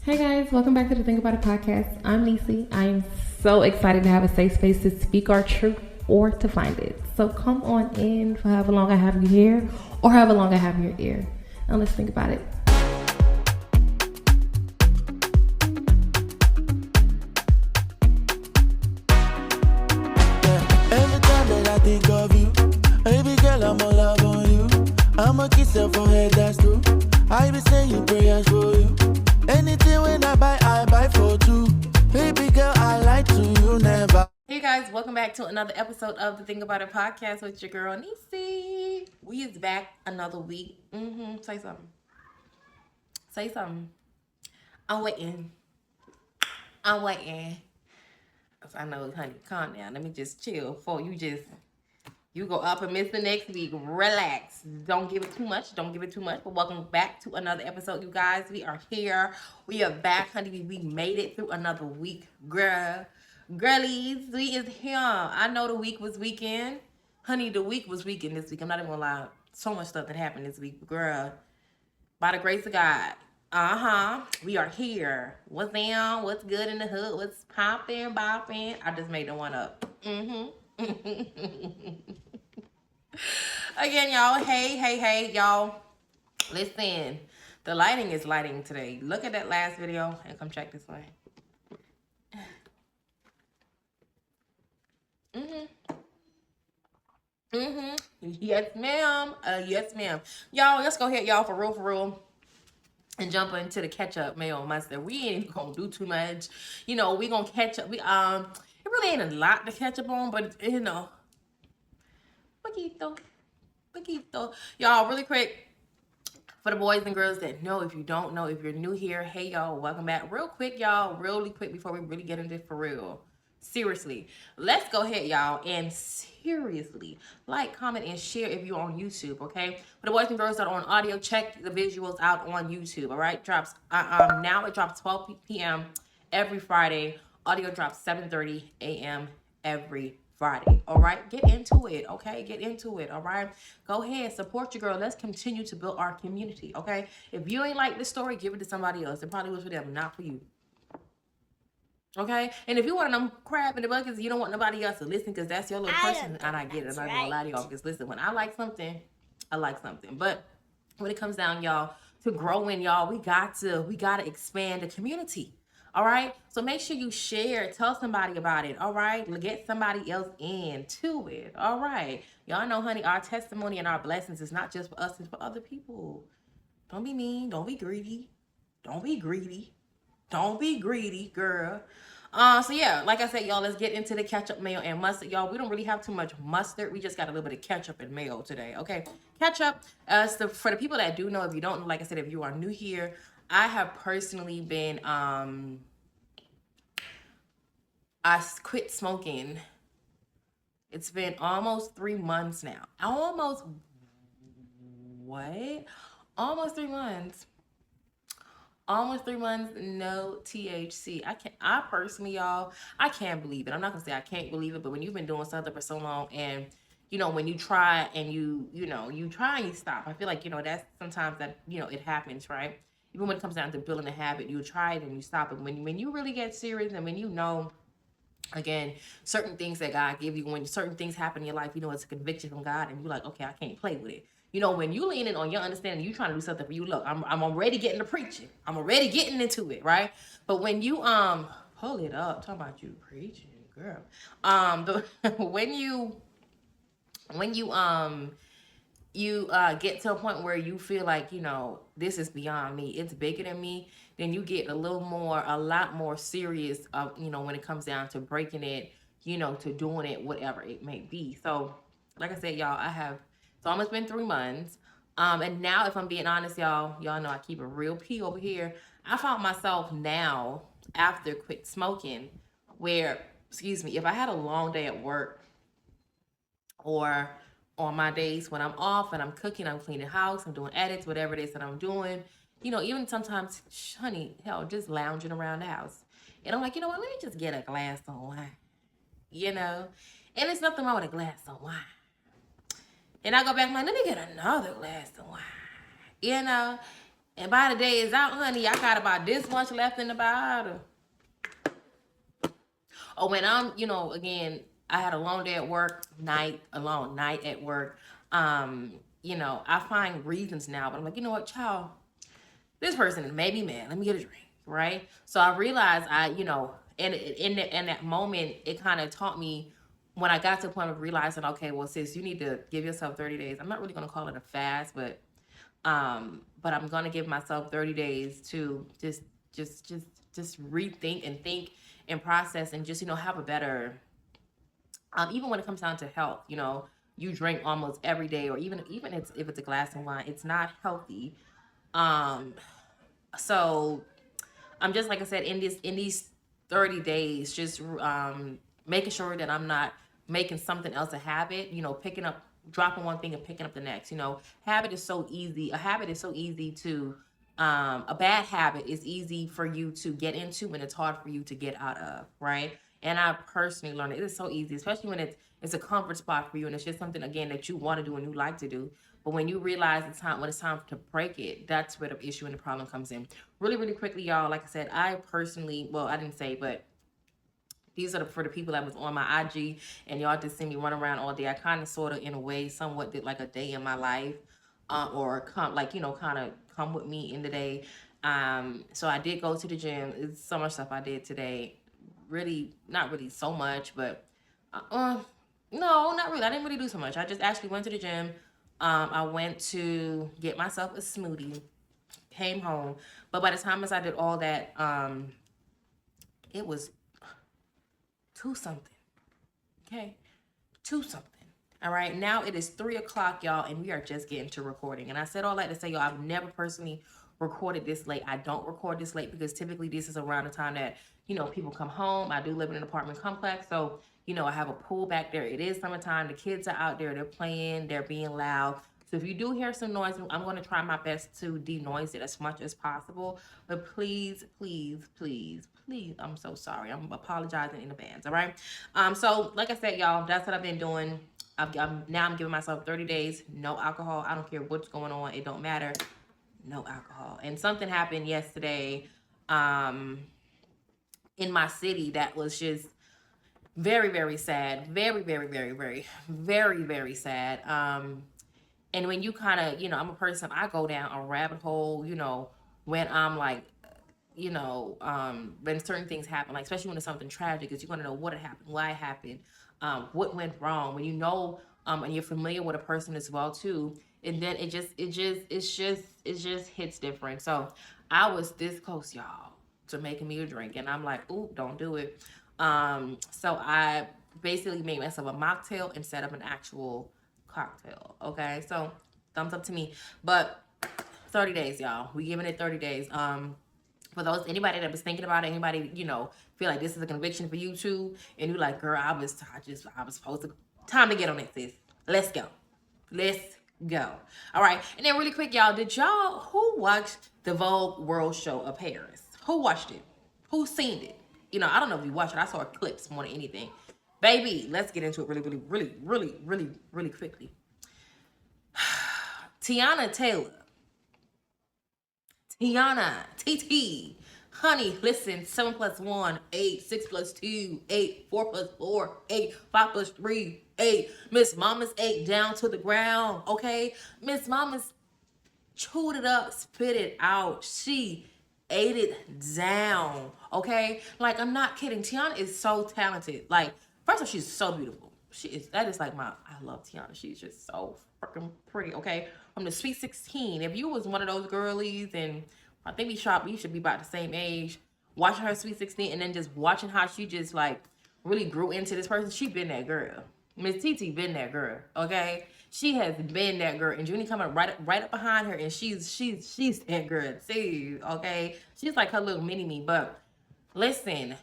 Hey guys, welcome back to the Think About It podcast. I'm Nisi. I'm so excited to have a safe space to speak our truth or to find it. So come on in for however long I have you here or however long I have your ear. And let's think about it. Every time that I think of you, baby girl, I'm all love on you. I'm a kiss your forehead, that's true. I be saying prayers for you. Anything when I buy for two. Baby girl, I like to you never. Hey guys, welcome back to another episode of the Think About It podcast with your girl Nisi. We is back another week. Say something. Say something. I'm waiting. I know, honey, calm down. Let me just chill before you go up and miss the next week. Relax. Don't give it too much. But welcome back to another episode, you guys. We are here. We are back, honey. We made it through another week. Girlies, we is here. I know the week was weekend. Honey, the week was weekend this week. I'm not even gonna lie. So much stuff that happened this week. Girl, by the grace of God. We are here. What's down? What's good in the hood? What's popping, bopping? I just made the one up. Again, y'all. Hey, y'all. Listen, the lighting is lighting today. Look at that last video and come check this way. Yes, ma'am. Yes, ma'am. Y'all, let's go ahead, y'all, for real. And jump into the catch up, mayo mustard. We ain't even gonna do too much. You know, we gonna catch up. It really ain't a lot to catch up on, but you know, poquito. Y'all, really quick, for the boys and girls that know, if you don't know, if you're new here, hey y'all, welcome back. Real quick, y'all, really quick before we really get into it for real. Seriously, let's go ahead, y'all, and seriously like, comment, and share if you're on YouTube, okay? For the boys and girls that are on audio, check the visuals out on YouTube, all right? Drops now it drops 12 p.m. every Friday. Audio drops 7:30 a.m. every Friday, all right? Get into it, okay? Get into it, all right? Go ahead, support your girl. Let's continue to build our community, okay? If you ain't like this story, give it to somebody else. It probably was for them, not for you. Okay, and if you want them crab in the buckets, you don't want nobody else to listen because that's your little person, and I get it. I'm not gonna lie to y'all because listen, when I like something, I like something. But when it comes down, y'all, to growing, y'all, we gotta expand the community. All right, so make sure you share, tell somebody about it. All right, get somebody else into it. All right, y'all know, honey, our testimony and our blessings is not just for us; it's for other people. Don't be mean. Don't be greedy. Don't be greedy, girl. So yeah, like I said, y'all, let's get into the ketchup, mayo, and mustard. Y'all, we don't really have too much mustard. We just got a little bit of ketchup and mayo today, okay? Ketchup, so for the people that do know, if you don't know, like I said, if you are new here, I have personally been, I quit smoking. It's been almost 3 months now. Almost 3 months. Almost 3 months, no THC. I personally, y'all, I can't believe it. I'm not gonna say I can't believe it, but when you've been doing something for so long and, you know, when you try and you try and you stop, I feel like, you know, that's sometimes that, you know, it happens, right? Even when it comes down to building a habit, you try it and you stop it. When you really get serious and when you know, again, certain things that God give you, when certain things happen in your life, you know, it's a conviction from God and you're like, okay, I can't play with it. You know, when you leaning on your understanding, you trying to do something for you. Look, I'm already getting to preaching. I'm already getting into it, right? But when you pull it up, talking about you preaching, girl. When you get to a point where you feel like, you know, this is beyond me, it's bigger than me, then you get a lot more serious, you know, when it comes down to breaking it, you know, to doing it, whatever it may be. So, like I said, y'all, it's almost been 3 months. And now, if I'm being honest, y'all know I keep a real P over here. I found myself now, after quit smoking, where, if I had a long day at work or on my days when I'm off and I'm cooking, I'm cleaning the house, I'm doing edits, whatever it is that I'm doing, you know, even sometimes, honey, hell, just lounging around the house. And I'm like, you know what, let me just get a glass of wine, you know? And there's nothing wrong with a glass of wine. And I go back, I'm like, let me get another glass of wine, you know? And by the day is out, honey, I got about this much left in the bottle. Or when I'm, again, I had a long day at work, a long night at work. I find reasons now, but I'm like, you know what, child, this person made me mad. Let me get a drink, right? So I realized in that moment, it kind of taught me when I got to the point of realizing, okay, well, sis, you need to give yourself 30 days. I'm not really going to call it a fast, but I'm going to give myself 30 days to just rethink and think and process and just, have a better, even when it comes down to health, you drink almost every day, or even if it's a glass of wine, it's not healthy. Um, so I'm just, like I said, in these 30 days, just making sure that I'm not making something else a habit. Picking up, dropping one thing and picking up the next. Habit is so easy. A habit is so easy to. A bad habit is easy for you to get into, and it's hard for you to get out of, right? And I personally learned it is so easy, especially when it's a comfort spot for you, and it's just something again that you want to do and you like to do. But when you realize when it's time to break it, that's where the issue and the problem comes in. Really, really quickly, y'all. Like I said, I personally, well, I didn't say, but these are for the people that was on my IG and y'all just see me run around all day. I kind of, sort of, in a way, somewhat did like a day in my life, or come, like, kind of come with me in the day. So I did go to the gym. It's so much stuff I did today. Really, not really so much, but no, not really. I didn't really do so much. I just actually went to the gym. I went to get myself a smoothie, came home. But by the time as I did all that, it was 2 something. Okay? 2 something. All right. Now it is 3 o'clock, y'all, and we are just getting to recording. And I said all that to say, y'all, I've never personally recorded this late. I don't record this late because typically this is around the time that, people come home. I do live in an apartment complex. So, I have a pool back there. It is summertime. The kids are out there. They're playing. They're being loud. So if you do hear some noise, I'm going to try my best to denoise it as much as possible. But please, please, please, please, I'm so sorry. I'm apologizing in advance. All right. So like I said, y'all, that's what I've been doing. I'm giving myself 30 days, no alcohol. I don't care what's going on. It don't matter. No alcohol. And something happened yesterday in my city that was just very, very sad. Very, very, very, very, very, very sad. And when you kind of, I'm a person, I go down a rabbit hole, when I'm like, when certain things happen, like especially when it's something tragic, because you want to know what happened, why it happened, what went wrong. When and you're familiar with a person as well too, and then it just hits different. So I was this close, y'all, to making me a drink, and I'm like, ooh, don't do it. So I basically made myself a mocktail instead of an actual cocktail. Okay, so thumbs up to me. But 30 days, y'all. We giving it 30 days. For those anybody that was thinking about it, anybody, feel like this is a conviction for you too, and you like, girl, I was supposed to, time to get on it, sis. Let's go. All right. And then really quick, y'all, who watched the Vogue World Show of Paris? Who watched it? Who seen it? I don't know if you watched it. I saw clips more than anything. Baby, let's get into it really, really, really, really, really, really quickly. Tiana Taylor. Tiana, TT. Honey, listen, 7 plus 1, 8, 6 plus 2, 8, 4 plus 4, 8, 5 plus 3, 8. Miss Mama's 8 down to the ground, okay? Miss Mama's chewed it up, spit it out. She ate it down, okay? Like, I'm not kidding. Tiana is so talented. Like, first of all, she's so beautiful. That is like I love Tiana. She's just so freaking pretty, okay? From the Sweet 16, if you was one of those girlies, and I think we should be about the same age, watching her Sweet 16 and then just watching how she just like really grew into this person, she been that girl. Miss TT been that girl, okay? She has been that girl, and Junie coming right up behind her, and she's that girl too, okay? She's like her little mini me. But listen,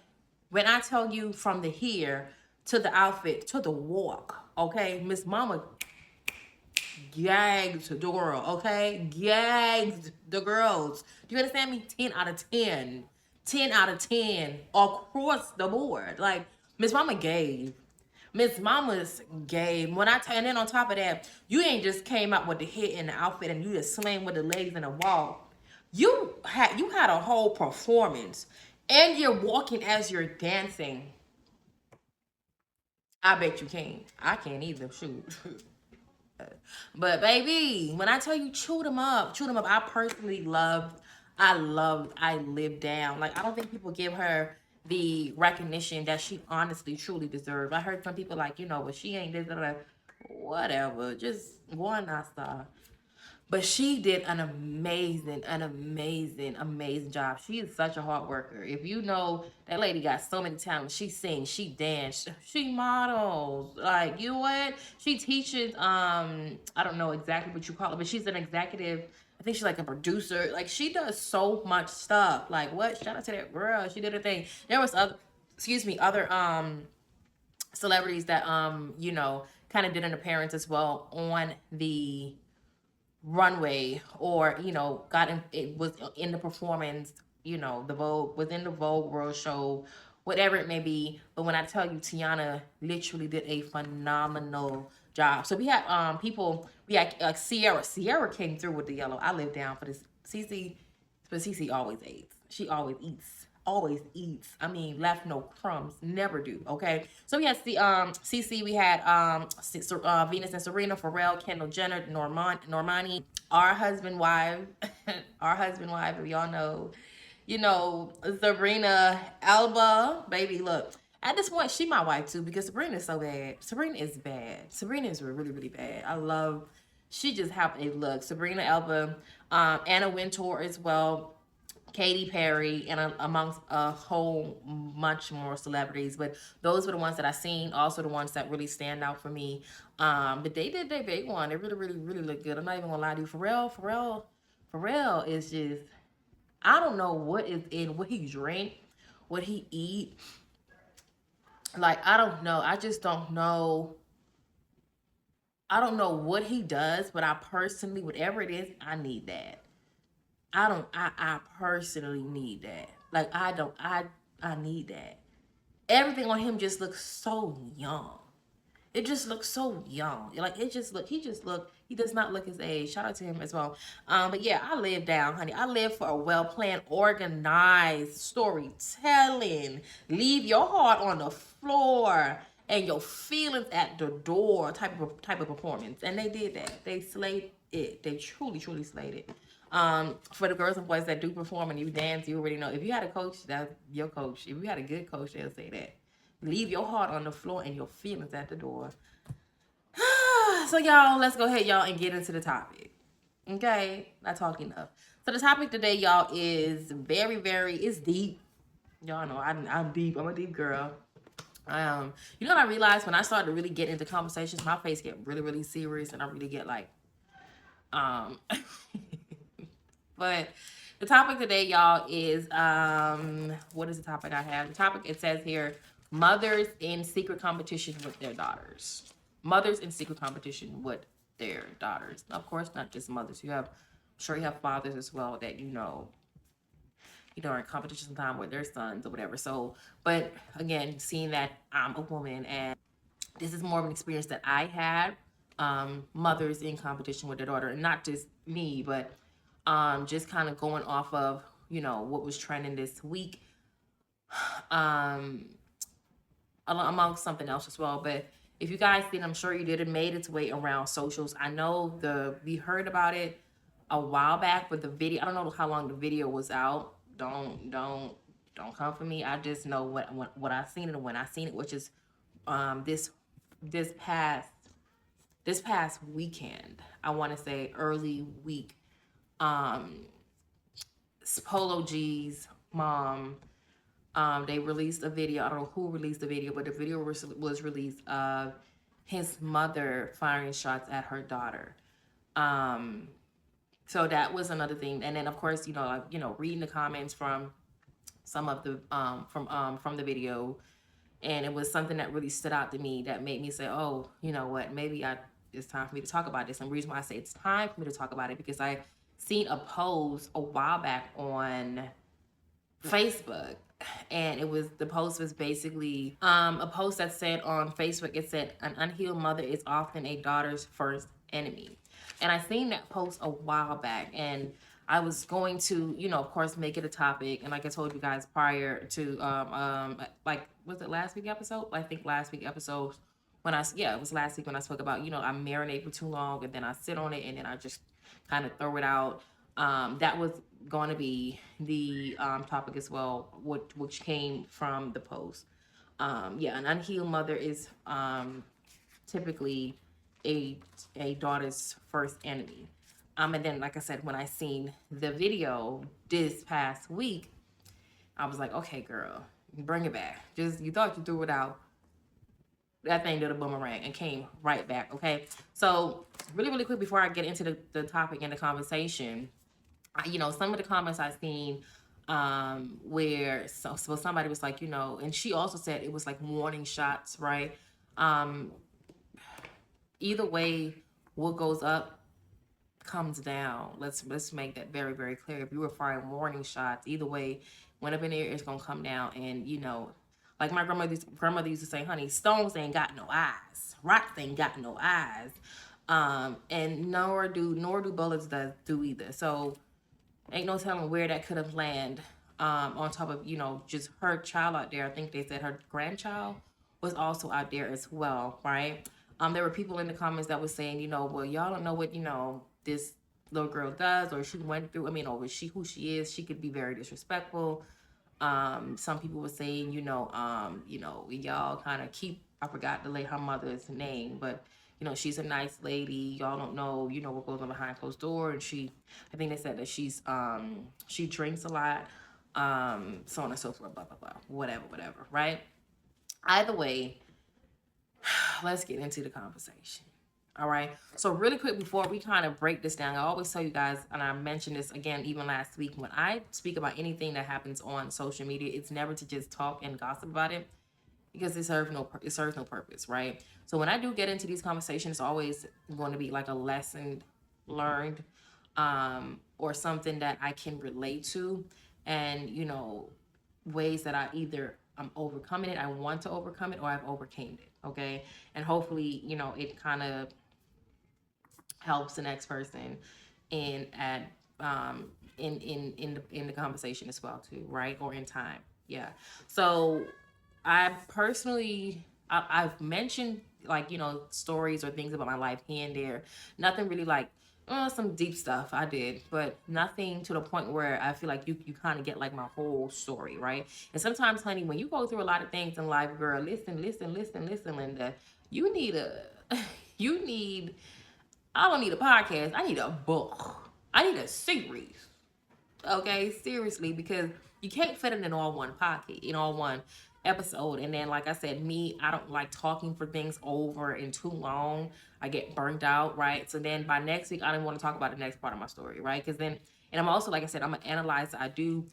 when I tell you from the hair to the outfit to the walk, okay, Miss Mama gagged the girl, okay? Gagged the girls. Do you understand me? 10 out of 10. 10 out of 10 across the board. Like, Miss Mama gave. Miss Mama's gave. And then on top of that, you ain't just came out with the hit and the outfit and you just slang with the legs and the wall. You had a whole performance, and you're walking as you're dancing. I bet you can't. I can't either. Shoot. But baby, when I tell you chew them up, chew them up. I personally I lived down. Like I don't think people give her the recognition that she honestly truly deserves. I heard some people like, but she ain't this, whatever. Just one I saw. But she did an amazing job. She is such a hard worker. If you know that lady got so many talents, she sings, she dance, she models. Like you know what? She teaches. I don't know exactly what you call it, but she's an executive. I think she's like a producer. Like she does so much stuff. Like what? Shout out to that girl. She did her thing. There was other celebrities that kind of did an appearance as well on the runway, or got in, it was in the performance, the Vogue was in the Vogue World Show, whatever it may be. But when I tell you, Tiana literally did a phenomenal job. So we had people, we had Sierra came through with the yellow. I live down for this. Cece, but Cece always eats. She always eats. Always eats. I mean, left no crumbs. Never do. Okay. So we had CC. We had Venus and Serena, Pharrell, Kendall Jenner, Normani, our husband wife, our husband wife. If y'all know, Sabrina Alba, baby. Look, at this point, she my wife too because Sabrina is so bad. Sabrina is bad. Sabrina is really, really bad. I love. She just have a look. Sabrina Alba, Anna Wintour as well. Katy Perry, and amongst a whole much more celebrities. But those were the ones that I seen. Also the ones that really stand out for me. But they did their big one. They really, really, really look good. I'm not even gonna lie to you. Pharrell is just, I don't know what is in, what he drink, what he eat. Like I don't know. I just don't know. I don't know what he does, but I personally, whatever it is, I need that. I personally need that. Like I need that. Everything on him just looks so young. It just looks so young. Like he does not look his age. Shout out to him as well. But yeah, I live down, honey. I live for a well-planned, organized storytelling. Leave your heart on the floor and your feelings at the door type of performance. And they did that. They slayed it. They truly, truly slayed it. For the girls and boys that do perform and you dance, you already know. If you had a coach, that's your coach. If you had a good coach, they'll say that. Leave your heart on the floor and your feelings at the door. So y'all, let's go ahead, y'all, and get into the topic. Okay, not talking enough. So the topic today, y'all, is very, very, it's deep. Y'all know I'm deep. I'm a deep girl. You know what I realized when I started to really get into conversations, my face get really, really serious, and I really get like, but the topic today, y'all, is what is the topic I have? The topic, it says here, mothers in secret competition with their daughters. Mothers in secret competition with their daughters. Of course, not just mothers. I'm sure you have fathers as well that are in competition sometime with their sons or whatever. So, but again, seeing that I'm a woman and this is more of an experience that I had, mothers in competition with their daughter, and not just me, but just kind of going off of what was trending this week, amongst something else as well. But if you guys did, I'm sure you did, it made its way around socials. I know we heard about it a while back, but the video, I don't know how long the video was out. Don't come for me. I just know what I seen and when I seen it, which is this past weekend. I want to say early week. Polo G's mom, they released a video. I don't know who released the video, but the video was released of his mother firing shots at her daughter. So that was another thing. And then of course, reading the comments from some of the from the video, and it was something that really stood out to me that made me say, oh, you know what, maybe it's time for me to talk about this. And the reason why I say it's time for me to talk about it, because I seen a post a while back on Facebook, and the post was basically a post that said on Facebook, it said, an unhealed mother is often a daughter's first enemy. And I seen that post a while back, and I was going to, of course, make it a topic. And like I told you guys prior to, like, was it last week episode? I think last week episode when yeah, it was last week when I spoke about, I marinate for too long and then I sit on it and then I just kind of throw it out. That was going to be the topic as well, which came from the post. Yeah, an unhealed mother is typically a daughter's first enemy. And then, like I said, when I seen the video this past week, I was like, okay, girl, bring it back. Just you thought you threw it out. That thing did a boomerang and came right back. Okay, so really, really quick before I get into the topic and the conversation, some of the comments I've seen where so somebody was like, and she also said it was like warning shots, right? Um, Either way, what goes up comes down. Let's make that very, very clear. If you were firing warning shots, either way, when up in the air, it's gonna come down. And like my grandmother used to say, honey, stones ain't got no eyes. Rocks ain't got no eyes. And nor do bullets do either. So ain't no telling where that could have landed. On top of just her child out there. I think they said her grandchild was also out there as well, right? There were people in the comments that was saying, well, y'all don't know what this little girl does or she went through. I mean, or who she is. She could be very disrespectful. Some people were saying, y'all kind of keep. I forgot to lay her mother's name, but she's a nice lady. Y'all don't know, what goes on behind closed door. And I think they said that she drinks a lot, so on and so forth, blah blah blah, whatever, right? Either way, let's get into the conversation. All right. So really quick before we kind of break this down, I always tell you guys, and I mentioned this again even last week, when I speak about anything that happens on social media, it's never to just talk and gossip about it because it serves no purpose, right? So when I do get into these conversations, it's always going to be like a lesson learned, or something that I can relate to, and ways that I either I'm overcoming it, I want to overcome it, or I've overcame it. Okay, and hopefully it kind of helps the next person in at in the conversation as well too, right? Or in time. Yeah. So I personally I've mentioned like stories or things about my life here and there. Nothing really like some deep stuff I did, but nothing to the point where I feel like you kind of get like my whole story, right? And sometimes, honey, when you go through a lot of things in life, girl, listen, Linda, you need a you need I don't need a podcast. I need a book. I need a series. Okay, seriously, because you can't fit it in all one pocket, in all one episode. And then, like I said, I don't like talking for things over and too long. I get burnt out, right? So then by next week, I don't want to talk about the next part of my story, right? Because then, and I'm also, like I said, I'm an analyzer. I do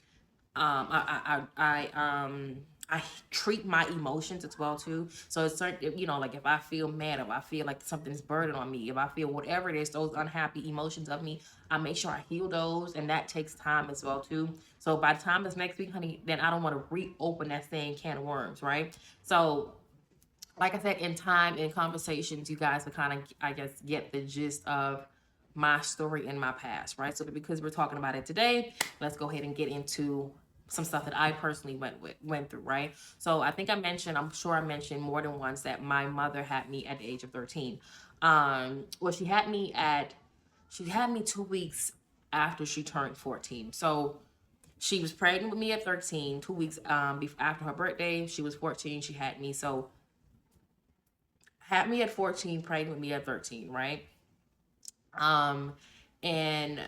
I treat my emotions as well too. So it's certain, like if I feel mad, if I feel like something's burden on me, if I feel whatever it is, those unhappy emotions of me, I make sure I heal those, and that takes time as well too. So by the time it's next week, honey, then I don't want to reopen that same can of worms, right? So like I said, in time, in conversations, you guys will kind of, I guess, get the gist of my story and my past, right? So because we're talking about it today, let's go ahead and get into some stuff that I personally went through, right? So I think I'm sure I mentioned more than once that my mother had me at the age of 13. Well, she had me 2 weeks after she turned 14. So she was pregnant with me at 13. 2 weeks after her birthday, she was 14. She had me. So had me at 14, pregnant with me at 13, right? Um, and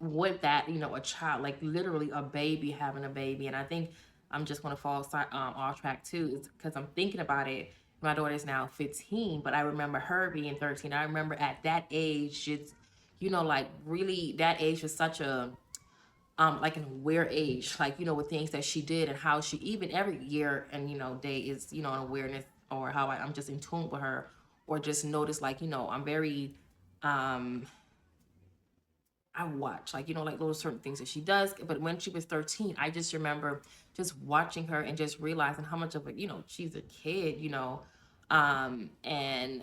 with that, a child, like literally a baby having a baby. And I think I'm just going to fall off track too, is because I'm thinking about it. My daughter is now 15, but I remember her being 13. I remember at that age, just, like really that age was such a, like an aware age, like, with things that she did and how she, even every year and, day is, an awareness, or how I'm just in tune with her, or just notice, like, I'm very, um, I watch, like, like those certain things that she does. But when she was 13, I just remember just watching her and just realizing how much of a, she's a kid, and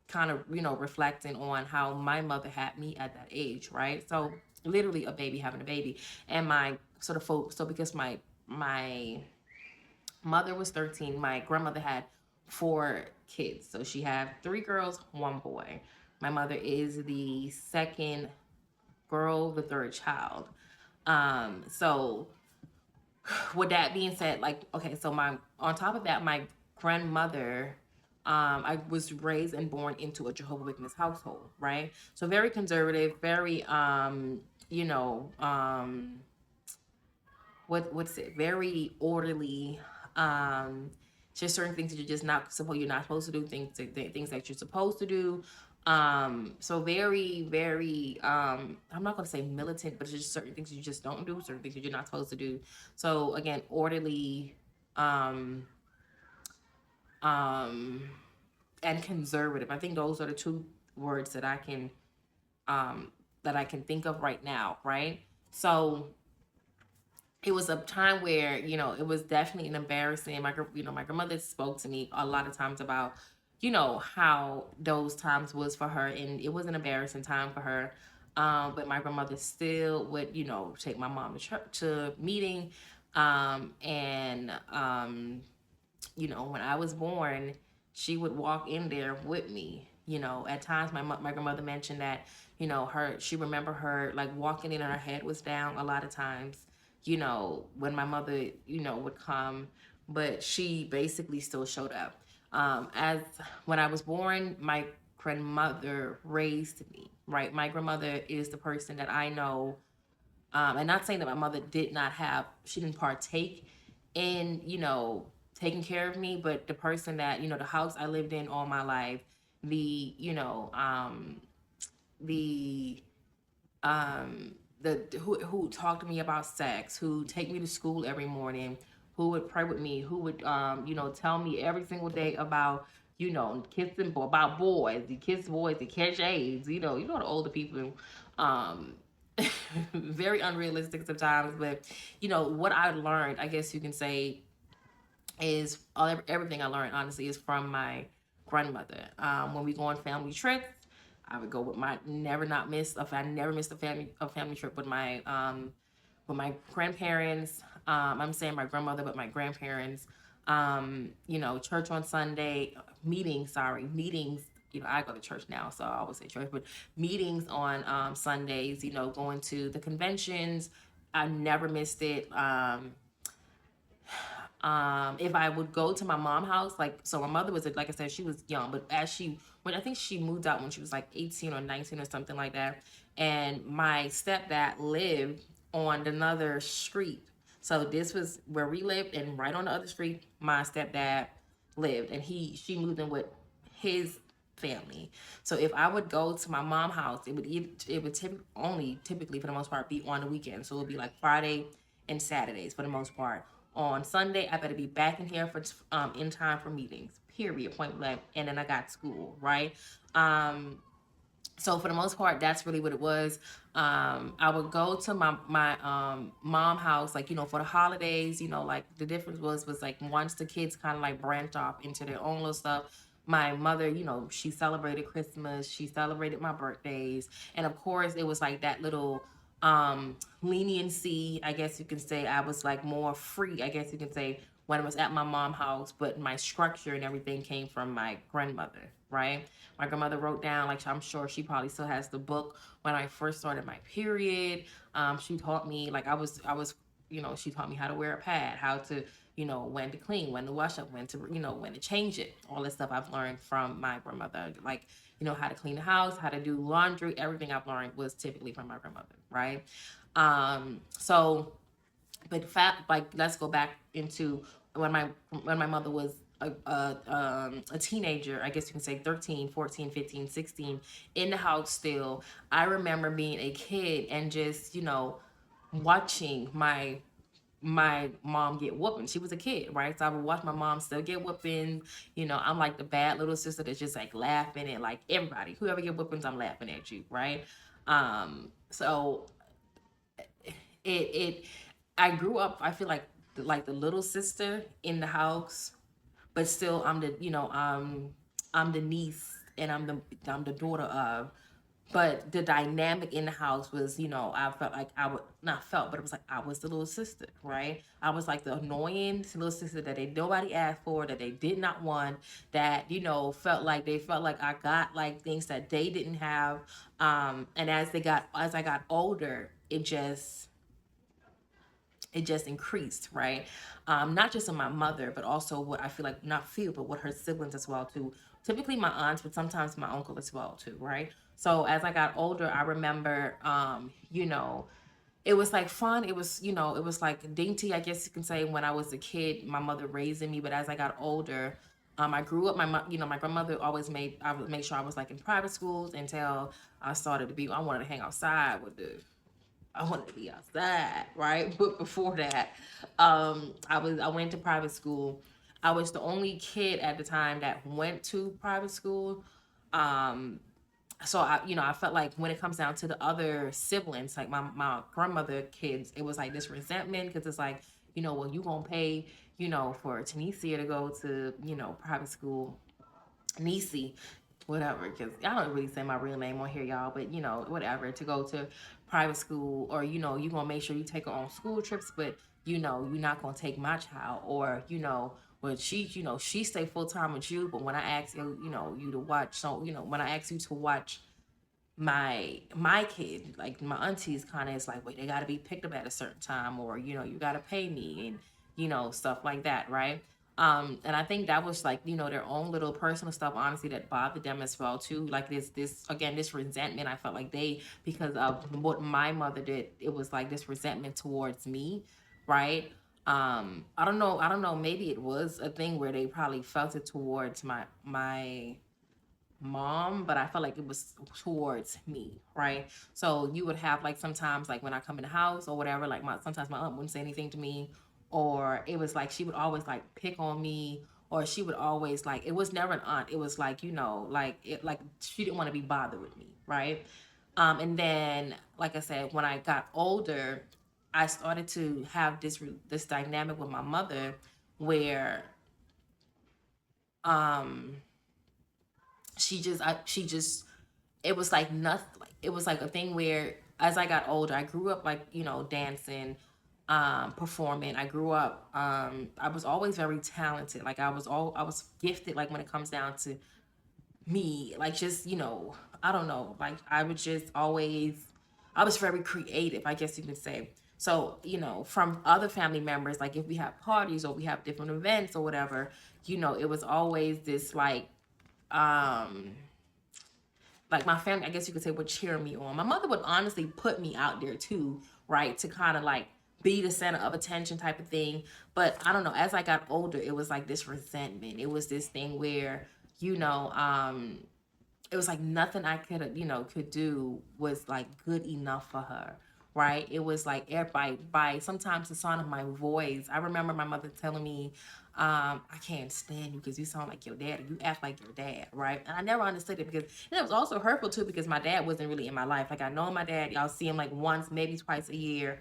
kind of, reflecting on how my mother had me at that age, right? So literally a baby having a baby. And my sort of folk, so because my mother was 13, my grandmother had 4 kids. So she had 3 girls, 1 boy. My mother is the second girl, the third child. So with that being said, like, okay, so my on top of that, my grandmother, I was raised and born into a Jehovah Witness household, right? So very conservative, very you know, what's it? Very orderly. Um, just certain things that you're not supposed to do, things that you're supposed to do. So very, very I'm not gonna say militant, but it's just certain things you just don't do, certain things that you're not supposed to do. So again, orderly, um, um, and conservative. I think those are the two words um that I can think of right now, right? So it was a time where it was definitely an embarrassing. My grandmother spoke to me a lot of times about how those times was for her, and it was an embarrassing time for her. But my grandmother still would take my mom to to meeting, and when I was born, she would walk in there with me. At times my grandmother mentioned that, she remember her like walking in and her head was down a lot of times, when my mother, would come, but she basically still showed up. As when I was born, my grandmother raised me, right? My grandmother is the person that I know, and not saying that my mother she didn't partake in, taking care of me, but the person that, the house I lived in all my life, the, the, um, who talked to me about sex, who take me to school every morning, who would pray with me, who would, tell me every single day about, kissing about boys, you kiss boys, you catch AIDS, the older people, um, very unrealistic sometimes. But what I learned, I guess you can say, is everything I learned honestly is from my grandmother. When we go on family trips, I would go with my never not miss if I never missed a family trip with my grandparents. I'm saying my grandmother, but my grandparents. Church on Sunday, meetings. I go to church now, so I always say church, but meetings on Sundays. Going to the conventions. I never missed it. If I would go to my mom's house, like, so my mother was, like I said, she was young, but when I think she moved out when she was like 18 or 19 or something like that. And my stepdad lived on another street. So this was where we lived, and right on the other street, my stepdad lived, and she moved in with his family. So if I would go to my mom's house, it would only typically for the most part be on the weekend. So it would be like Friday and Saturdays for the most part. On Sunday, I better be back in here for in time for meetings. Period. Point blank. And then I got school. Right. So for the most part, that's really what it was. I would go to my mom house, like, for the holidays. Like the difference was like once the kids kind of like branched off into their own little stuff. My mother, she celebrated Christmas, she celebrated my birthdays, and of course, it was like that little leniency, I guess you can say. I was like more free, I guess you can say, when I was at my mom's house, but my structure and everything came from my grandmother, right? My grandmother wrote down, like, I'm sure she probably still has the book when I first started my period. She taught me, like, she taught me how to wear a pad, how to, when to clean, when to wash up, when to change it. All this stuff I've learned from my grandmother. Like, how to clean the house, how to do laundry. Everything I've learned was typically from my grandmother, right? So, but fact, like, let's go back into when my mother was a teenager, I guess you can say 13, 14, 15, 16, in the house still. I remember being a kid and just, watching my mom get whooping. She was a kid, right? So I would watch my mom still get whooping. I'm like the bad little sister that's just like laughing at like everybody. Whoever get whoopings, I'm laughing at you, right? So it I grew up, I feel like the little sister in the house, but still I'm the niece, and I'm the daughter of But the dynamic in the house was, I felt like I would not felt, but it was like I was the little sister, right? I was like the annoying little sister that they nobody asked for, that they did not want, that felt like they felt like I got like things that they didn't have. And as I got older, it just increased, right? Not just in my mother, but also what I feel like, not feel, but what her siblings as well too. Typically my aunts, but sometimes my uncle as well too, right? So as I got older, I remember, it was like fun. It was like dainty, I guess you can say. When I was a kid, my mother raising me, but as I got older, I grew up. My grandmother always made I would make sure I was like in private schools until I started to be. I wanted to hang outside with the I wanted to be outside, right? But before that, I went to private school. I was the only kid at the time that went to private school. Um, so I felt like when it comes down to the other siblings, like my grandmother kids, it was like this resentment because it's like, well, you gonna pay, for Tanisha to go to, private school, Nisi, whatever, because I don't really say my real name on here, y'all, but whatever, to go to private school, or you gonna make sure you take her on school trips, but you're not gonna take my child, or when she stay full time with you, but when I ask you, you to watch, so when I ask you to watch my kid, like my aunties, kind of is like, wait, they got to be picked up at a certain time, or you got to pay me, and stuff like that, right? And I think that was like their own little personal stuff, honestly, that bothered them as well too. Like this again, this resentment. I felt like they, because of what my mother did, it was like this resentment towards me, right? I don't know, maybe it was a thing where they probably felt it towards my mom, but I felt like it was towards me, right? So you would have like sometimes like when I come in the house or whatever, like sometimes my aunt wouldn't say anything to me, or it was like she would always like pick on me, or she would always like, it was never an aunt. It was like, like it like she didn't want to be bothered with me, right? And then like I said, when I got older, I started to have this dynamic with my mother where um she just it was like nothing, like it was like a thing where as I got older, I grew up like dancing, performing. I grew up, I was always very talented, like I was gifted, like when it comes down to me, like just I don't know, like I was very creative, I guess you could say. So from other family members, like if we have parties or we have different events or whatever, it was always this um like my family, I guess you could say, would cheer me on. My mother would honestly put me out there too, right? To kind of like be the center of attention type of thing. But I don't know, as I got older, it was like this resentment. It was this thing where, you know, um, it was like nothing I could do was like good enough for her, right? It was like everybody, by sometimes the sound of my voice. I remember my mother telling me, I can't stand you because you sound like your dad, or you act like your dad, right? And I never understood it, because and it was also hurtful too, because my dad wasn't really in my life. Like I know my dad, y'all see him like once, maybe twice a year.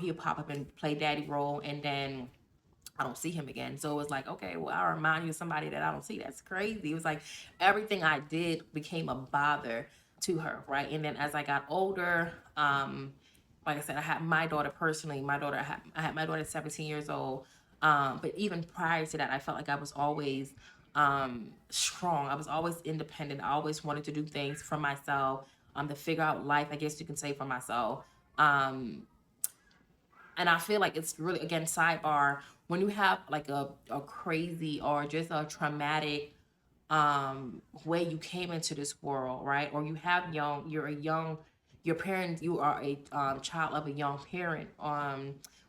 He'll pop up and play daddy role, and then I don't see him again. So it was like, okay, well, I remind you of somebody that I don't see. That's crazy. It was like everything I did became a bother to her, right? And then as I got older, like I said, I had my daughter personally. I had my daughter at 17 years old. But even prior to that, I felt like I was always strong. I was always independent. I always wanted to do things for myself, to figure out life, I guess you can say, for myself. Um, and I feel like it's really, again, sidebar, when you have like a crazy or just a traumatic way you came into this world, right? Or you're a young, your parents, you are a child of a young parent,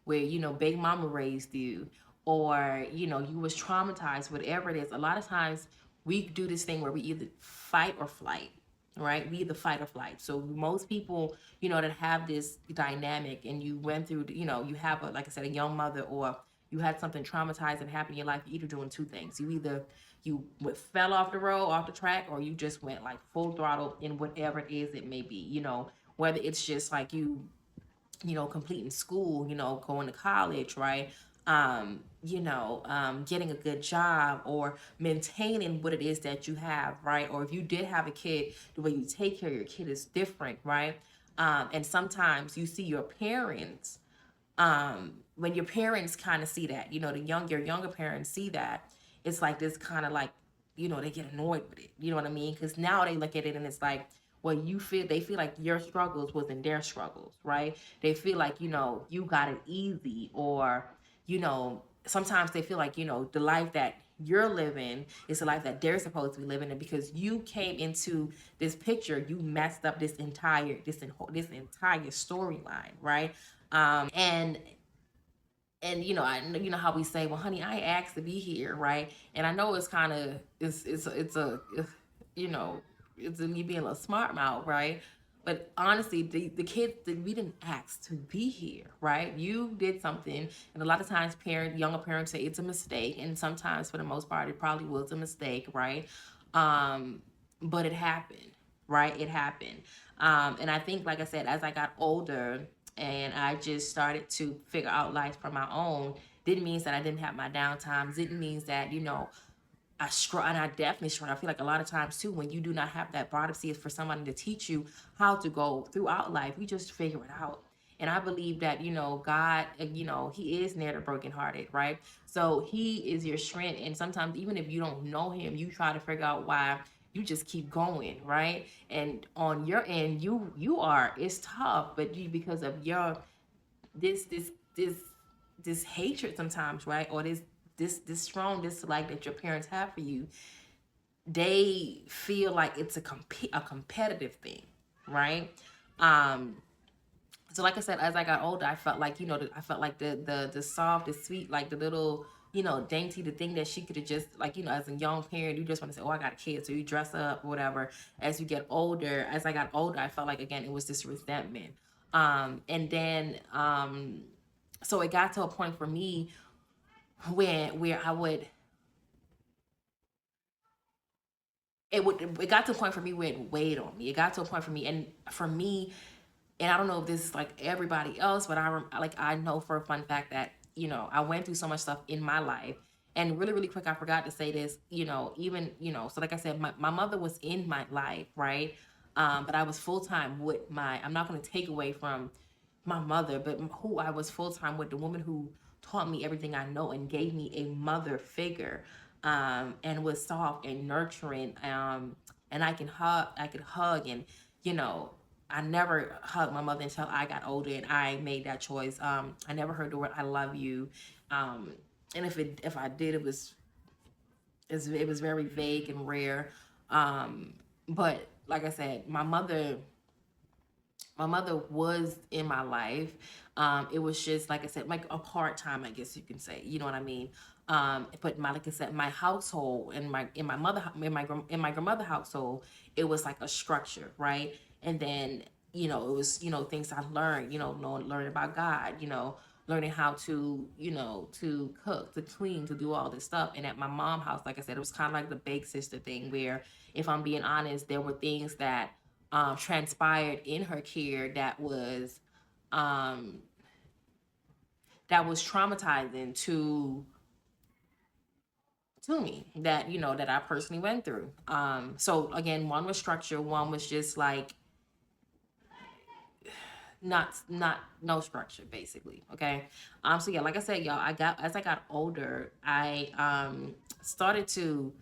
where big mama raised you, or you was traumatized, whatever it is. A lot of times we do this thing where we either fight or flight, right? We either fight or flight. So most people, that have this dynamic, and you went through, you have like I said, a young mother, or you had something traumatizing happen in your life. You're either doing two things. You fell off the road, off the track, or you just went like full throttle in whatever it is it may be. Whether it's just like you completing school, going to college, right? getting a good job or maintaining what it is that you have, right? Or if you did have a kid, the way you take care of your kid is different, right? And sometimes you see your parents, when your parents kind of see that, your younger parents see that, it's like this kind of like, they get annoyed with it. You know what I mean? Because now they look at it and it's like, well, they feel like your struggles wasn't their struggles, right? They feel like, you got it easy, or, sometimes they feel like, the life that you're living is the life that they're supposed to be living. And because you came into this picture, you messed up this entire storyline, right? And I how we say, well, honey, I asked to be here, right? And I know it's kind of you know it's me being a smart mouth, right? But honestly, the kids, we didn't ask to be here, right? You did something, and a lot of times younger parents say it's a mistake, and sometimes for the most part it probably was a mistake, right? um but it happened, right? It happened. And I think, like I said, as I got older and I just started to figure out life for my own, didn't mean that I didn't have my downtimes. Didn't mean that, I struggle, and I definitely struggle. I feel like a lot of times too, when you do not have that bottom seat for somebody to teach you how to go throughout life, you just figure it out. And I believe that, God, He is near the brokenhearted, right? So He is your strength. And sometimes, even if you don't know Him, you try to figure out why. You just keep going, right? And on your end, it's tough, but because of your this this this this hatred sometimes, right? Or this strong dislike that your parents have for you, they feel like it's a competitive thing, right? Um, so like I said, as I got older, I felt like, I felt like the soft, the sweet, like the little, dainty, the thing that she could have just, like, as a young parent, you just want to say, oh, I got a kid, so you dress up or whatever. As I got older, I felt like, again, it was this resentment. And then so it got to a point for me where I would it got to a point for me where it weighed on me. It got to a point for me, and for me, and I don't know if this is like everybody else, but I know for a fun fact that, I went through so much stuff in my life. And really, really quick, I forgot to say this, even, so like I said, my mother was in my life, right? But I was full time with I'm not going to take away from my mother, but who I was full time with, the woman who taught me everything I know and gave me a mother figure, and was soft and nurturing, and I could hug, and, you know, I never hugged my mother until I got older and I made that choice. I never heard the word "I love you," um, and if I did, it was very vague and rare. But like I said, my mother was in my life. It was just, like I said, like a part time, I guess you can say. You know what I mean? But like I said, my household, in my grandmother household, it was like a structure, right? And then, it was, things I learned, learning about God, learning how to, to cook, to clean, to do all this stuff. And at my mom's house, like I said, it was kind of like the big sister thing, where, if I'm being honest, there were things that transpired in her care um, that was traumatizing to me, that, that I personally went through. So again, one was structure, one was just like not no structure, basically. Okay. So yeah, like I said, y'all, as I got older, started to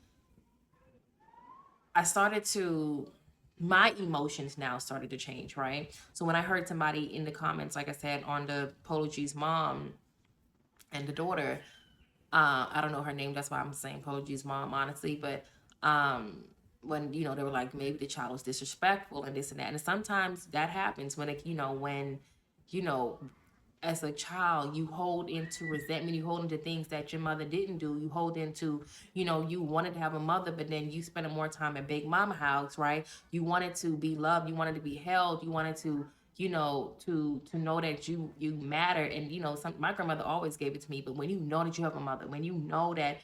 I started to my emotions now started to change, right? So when I heard somebody in the comments, like I said, on the Polo G's mom and the daughter, I don't know her name, that's why I'm saying Polo G's mom, honestly, but um, when, they were like, maybe the child was disrespectful and this and that, and sometimes that happens when you know as a child, you hold into resentment, you hold into things that your mother didn't do, you hold into, you wanted to have a mother, but then you spent more time at Big Mama house, right? You wanted to be loved, you wanted to be held, you wanted to, to know that you mattered. And, my grandmother always gave it to me, but when you know that you have a mother, when you know that,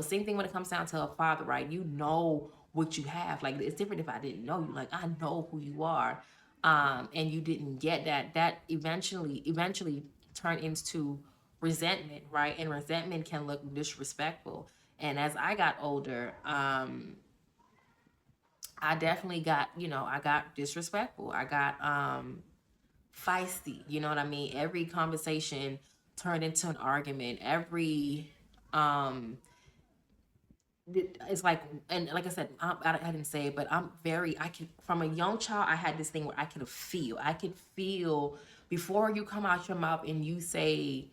same thing when it comes down to a father, right? You know what you have. Like, it's different if I didn't know you. Like, I know who you are. And you didn't get that eventually turned into resentment, right? And resentment can look disrespectful. And as I got older, I definitely got, I got disrespectful. I got feisty, you know what I mean? Every conversation turned into an argument. Every um it's like, and like I said, I didn't say it, but I can, from a young child, I had this thing where I could feel before you come out your mouth and you say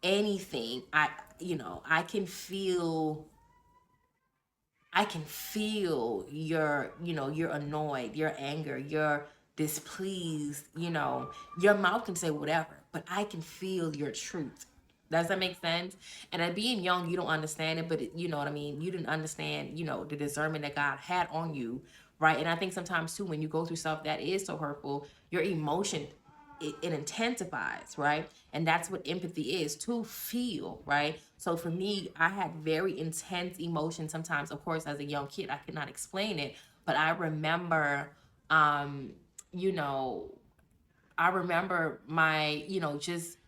anything, I can feel, your, you're annoyed, your anger, you're displeased, your mouth can say whatever, but I can feel your truth. Does that make sense? And at being young, you don't understand it, but you know what I mean? You didn't understand, the discernment that God had on you, right? And I think sometimes too, when you go through stuff that is so hurtful, your emotion, it intensifies, right? And that's what empathy is, to feel, right? So for me, I had very intense emotions sometimes. Of course, as a young kid, I could not explain it, but I remember, um, you know, I remember my, just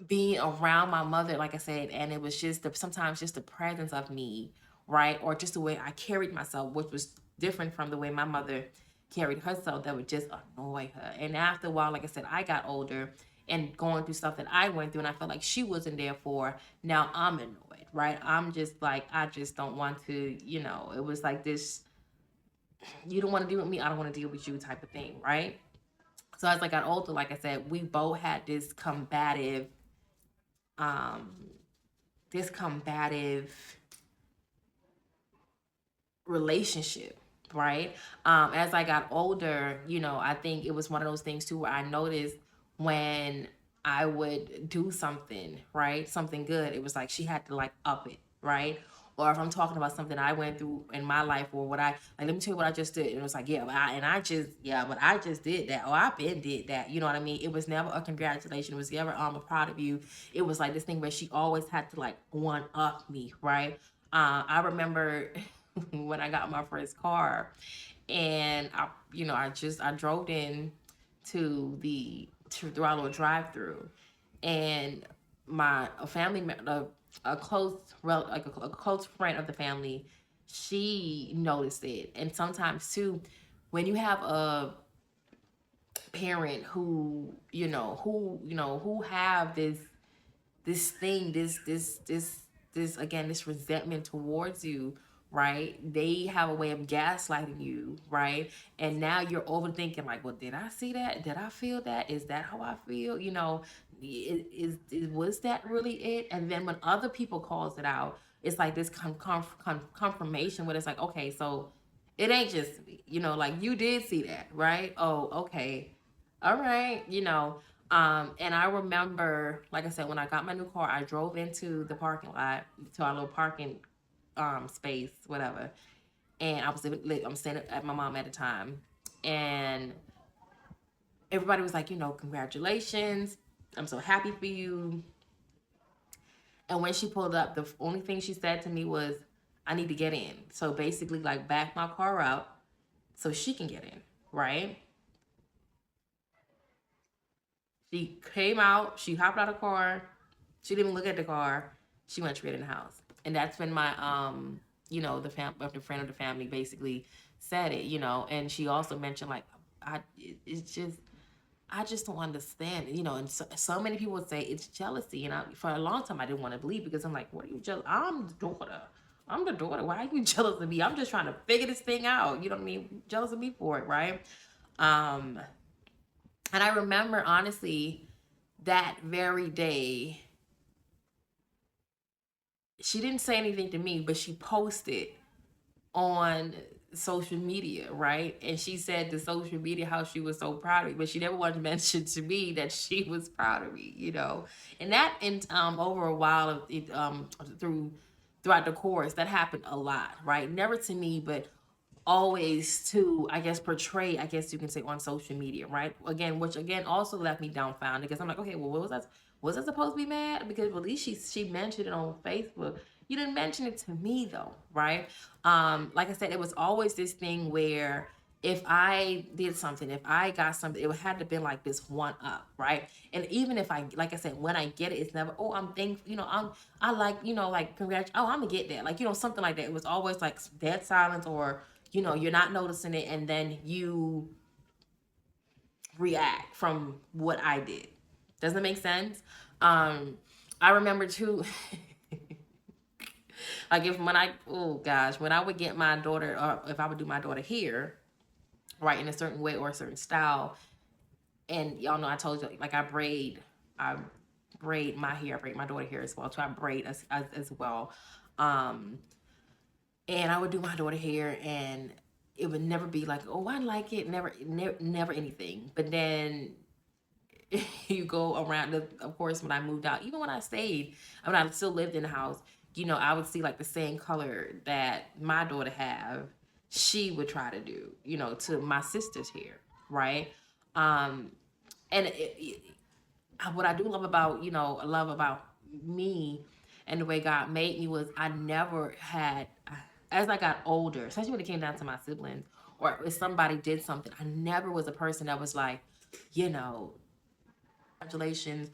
being around my mother, like I said, and it was just sometimes just the presence of me, right? Or just the way I carried myself, which was different from the way my mother carried herself, that would just annoy her. And after a while, like I said, I got older and going through stuff that I went through, and I felt like she wasn't there for. Now I'm annoyed, right? I'm just like, I just don't want to, it was like this, you don't want to deal with me, I don't want to deal with you type of thing, right? So as I got older, like I said, we both had um, this combative relationship, right? As I got older, I think it was one of those things too where I noticed when I would do something, right? Something good, it was like she had to like up it, right? Or if I'm talking about something I went through in my life, or what I like, let me tell you what I just did. And it was like, yeah, but I just did that. Or I've been did that. You know what I mean? It was never a congratulation. It was never, I'm proud of you. It was like this thing where she always had to like one up me, right? I remember when I got my first car, and I drove in through our little drive through, and my a family a close like a close friend of the family, she noticed it. And sometimes too, when you have a parent who have this thing, this again, this resentment towards you, right? They have a way of gaslighting you, right? And now you're overthinking, like, well, did I see that? Did I feel that? Is that how I feel? Was that really it? And then when other people calls it out, it's like this confirmation where it's like, okay, so it ain't just me, like you did see that, right? Oh, okay, all right, and I remember, like I said, when I got my new car, I drove into the parking lot, to our little parking space, whatever. And I'm staying at my mom at the time, and everybody was like, congratulations, I'm so happy for you. And when she pulled up, the only thing she said to me was, I need to get in. So basically, like, back my car up so she can get in, right? She came out, she hopped out of the car, she didn't even look at the car, she went straight in the house. And that's when my the friend of the family basically said it, and she also mentioned, like, it's just, I just don't understand, and so many people would say it's jealousy. And for a long time I didn't want to believe, because I'm like, what are you jealous? I'm the daughter. Why are you jealous of me? I'm just trying to figure this thing out. You know what I mean? Jealous of me for it, right? Um, and I remember, honestly, that very day, she didn't say anything to me, but she posted on social media, right? And she said to social media how she was so proud of me, but she never wanted to mention to me that she was proud of me. And that, in over a while of it, throughout the course, that happened a lot, right? Never to me, but always to, I guess, portray, I guess you can say, on social media, right? Again, which again also left me dumbfounded, because I'm like, okay, well, what was that? Was I supposed to be mad? Because at least she mentioned it on Facebook. You didn't mention it to me though, right? Like I said, it was always this thing where if I did something, if I got something, it would have to been like this one up, right? And even if I, like I said, when I get it, it's never, oh, I'm thankful, I like, like, congrats, oh, I'm gonna get that, like, something like that. It was always like dead silence, or, you're not noticing it, and then you react from what I did. Does that make sense? I remember too, like if when I, oh gosh, when I would get my daughter, or if I would do my daughter hair, right, in a certain way or a certain style, and y'all know I told you, like, I braid my hair, I braid my daughter hair as well, so I braid as well. Um, and I would do my daughter hair, and it would never be like, oh, I like it, never anything. But then you go around of course, when I moved out, even when I stayed, when I still lived in the house, I would see like the same color that my daughter have, she would try to do, to my sister's hair, right? um and what I do love about, love about me and the way God made me was I never had, as I got older, especially when it came down to my siblings, or if somebody did something, I never was a person that was like, you know congratulations.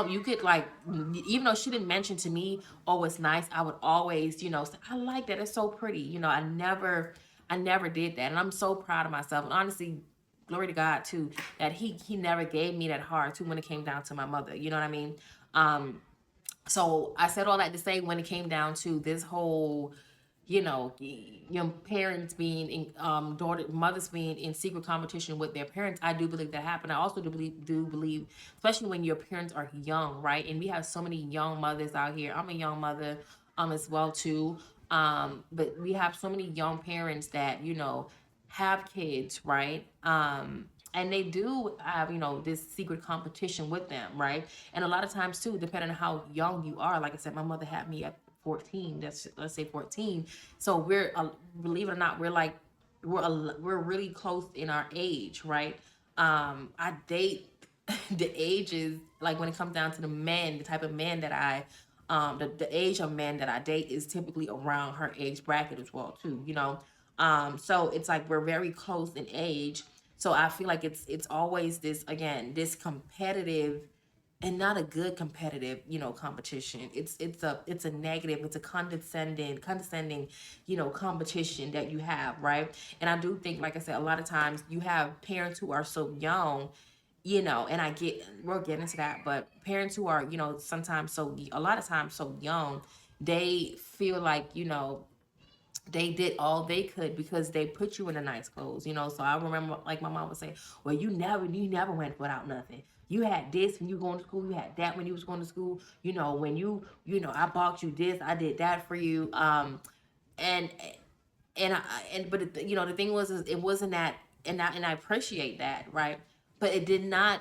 You could, like, even though she didn't mention to me, oh, it's nice, I would always, say, I like that, it's so pretty. I never did that. And I'm so proud of myself. And honestly, glory to God too, that he never gave me that hard too when it came down to my mother. You know what I mean? So I said all that to say, when it came down to this whole, parents being in, mothers being in secret competition with their parents, I do believe that happened. I also do believe, especially when your parents are young, right? And we have so many young mothers out here. I'm a young mother, as well too. But we have so many young parents that, have kids, right? And they do have, this secret competition with them, right? And a lot of times too, depending on how young you are, like I said, my mother had me at 14. Let's say 14. So we're, believe it or not, we're like, we're really close in our age, right? I date the ages, like when it comes down to the men, the type of man that the age of men that I date is typically around her age bracket as well too, so it's like we're very close in age. So I feel like it's always this, again, this competitive, and not a good competitive, competition. It's a negative, it's a condescending, competition that you have, right? And I do think, like I said, a lot of times you have parents who are so young, and we'll get into that, but parents who are, sometimes, a lot of times, so young, they feel like, they did all they could because they put you in the nice clothes, So I remember, like, my mom would say, well, you never went without nothing. You had this when you were going to school, you had that when you was going to school, when I bought you this, I did that for you. And and I, and but the thing was, is it wasn't that, and I appreciate that, right? But it did not,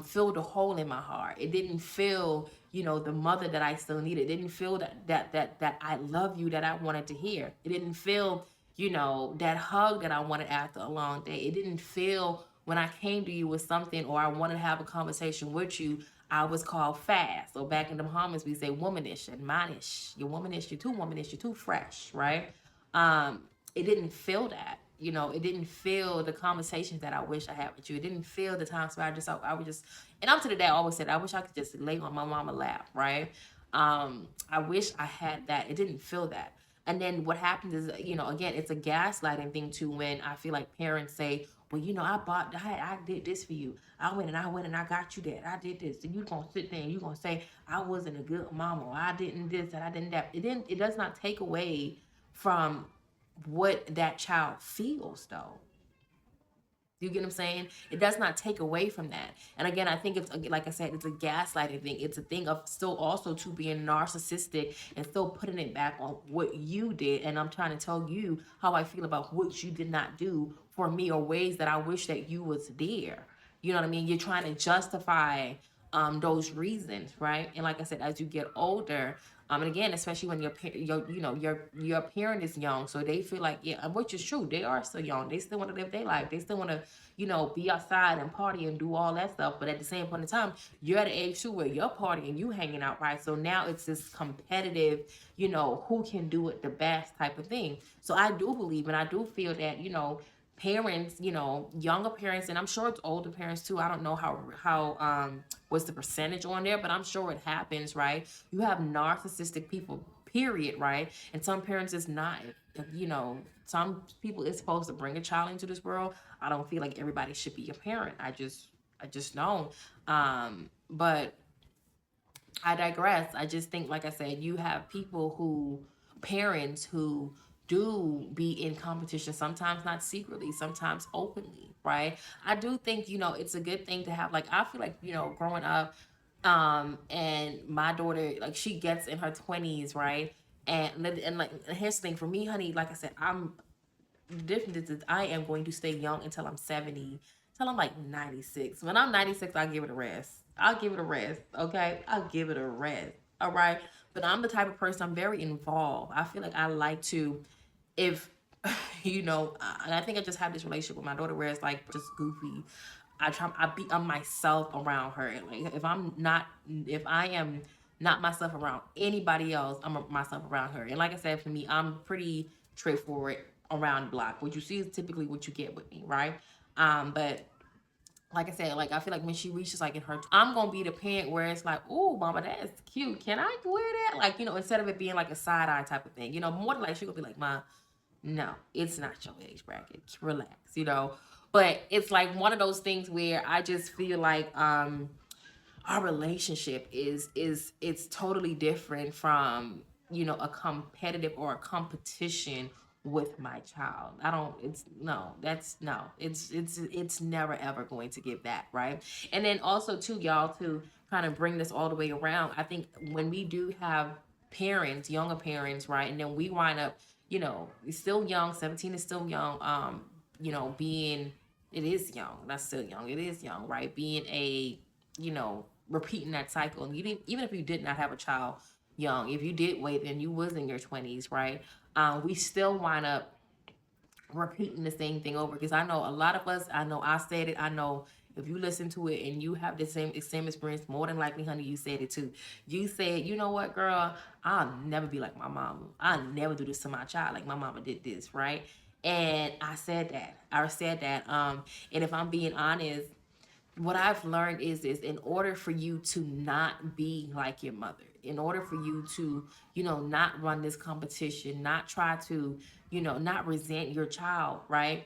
fill the hole in my heart. It didn't fill, the mother that I still needed. It didn't feel that I love you that I wanted to hear. It didn't feel, that hug that I wanted after a long day. It didn't feel when I came to you with something, or I wanted to have a conversation with you, I was called fast. So back in the Bahamas, we say womanish and manish. You're womanish, you're too womanish, you're too fresh, right? It didn't feel that. It didn't feel the conversations that I wish I had with you. It didn't feel the times where I would just, and up to the day I always said, I wish I could just lay on my mama lap, right? I wish I had that. It didn't feel that. And then what happens is, again, it's a gaslighting thing too, when I feel like parents say, well, I did this for you. I went and I got you that. I did this. And you gonna sit there and you gonna say, I wasn't a good mama, or I didn't this and I didn't that. It does not take away from what that child feels, though. You get what I'm saying? It does not take away from that. And again, I think it's, like I said, it's a gaslighting thing. It's a thing of still also to being narcissistic and still putting it back on what you did. And I'm trying to tell you how I feel about what you did not do for me, or ways that I wish that you was there. You know what I mean? You're trying to justify, those reasons, right? And like I said, as you get older, and again, especially when your parent is young, so they feel like, yeah, which is true, they are still young, they still want to live their life, they still want to, be outside and party and do all that stuff. But at the same point in time, you're at an age too where you're partying, you hanging out, right? So now it's this competitive, who can do it the best type of thing. So I do believe, and I do feel that, parents, younger parents, and I'm sure it's older parents too. I don't know how what's the percentage on there, but I'm sure it happens, right? You have narcissistic people, period, right? And some parents is not. Some people is supposed to bring a child into this world. I don't feel like everybody should be a parent. I just don't. But I digress. I just think, like I said, you have people who, parents who do be in competition, sometimes not secretly, sometimes openly, right? I do think, it's a good thing to have, like, I feel like, growing up, and my daughter, like, she gets in her 20s, right? And like, here's the thing for me, honey, like I said, the difference is I am going to stay young until I'm 70, until I'm like 96. When I'm 96, I'll give it a rest. I'll give it a rest. Okay. I'll give it a rest. All right. But I'm the type of person, I'm very involved. I feel like I like to, if, and I think I just have this relationship with my daughter where it's like just goofy. I'm myself around her. Like if I am not myself around anybody else, I'm myself around her. And like I said, for me, I'm pretty straightforward around the block. What you see is typically what you get with me, right? But like I said, like I feel like when she reaches like in her, I'm gonna be the parent where it's like, oh, mama, that's cute. Can I wear that? Like, instead of it being like a side eye type of thing, more than like she gonna be like, ma, no, it's not your age bracket. Relax. But it's like one of those things where I just feel like our relationship is it's totally different from a competitive or a competition with my child. I don't it's no that's no it's never ever going to give that, right? And then also too, y'all, to kind of bring this all the way around, I think when we do have parents, younger parents, right, and then we wind up, still young, 17 is still young, being, it is young, that's still young, it is young, right, being a, repeating that cycle. And even if you did not have a child young, if you did wait and you was in your 20s, right, we still wind up repeating the same thing over. Because I know a lot of us, I know I said it, I know if you listen to it and you have the same experience, more than likely, honey, you said it too. You said, you know what, girl, I'll never be like my mama. I'll never do this to my child like my mama did this, right? And I said that. And if I'm being honest, what I've learned is in order for you to not be like your mother, in order for you to, not run this competition, not try to, not resent your child, right?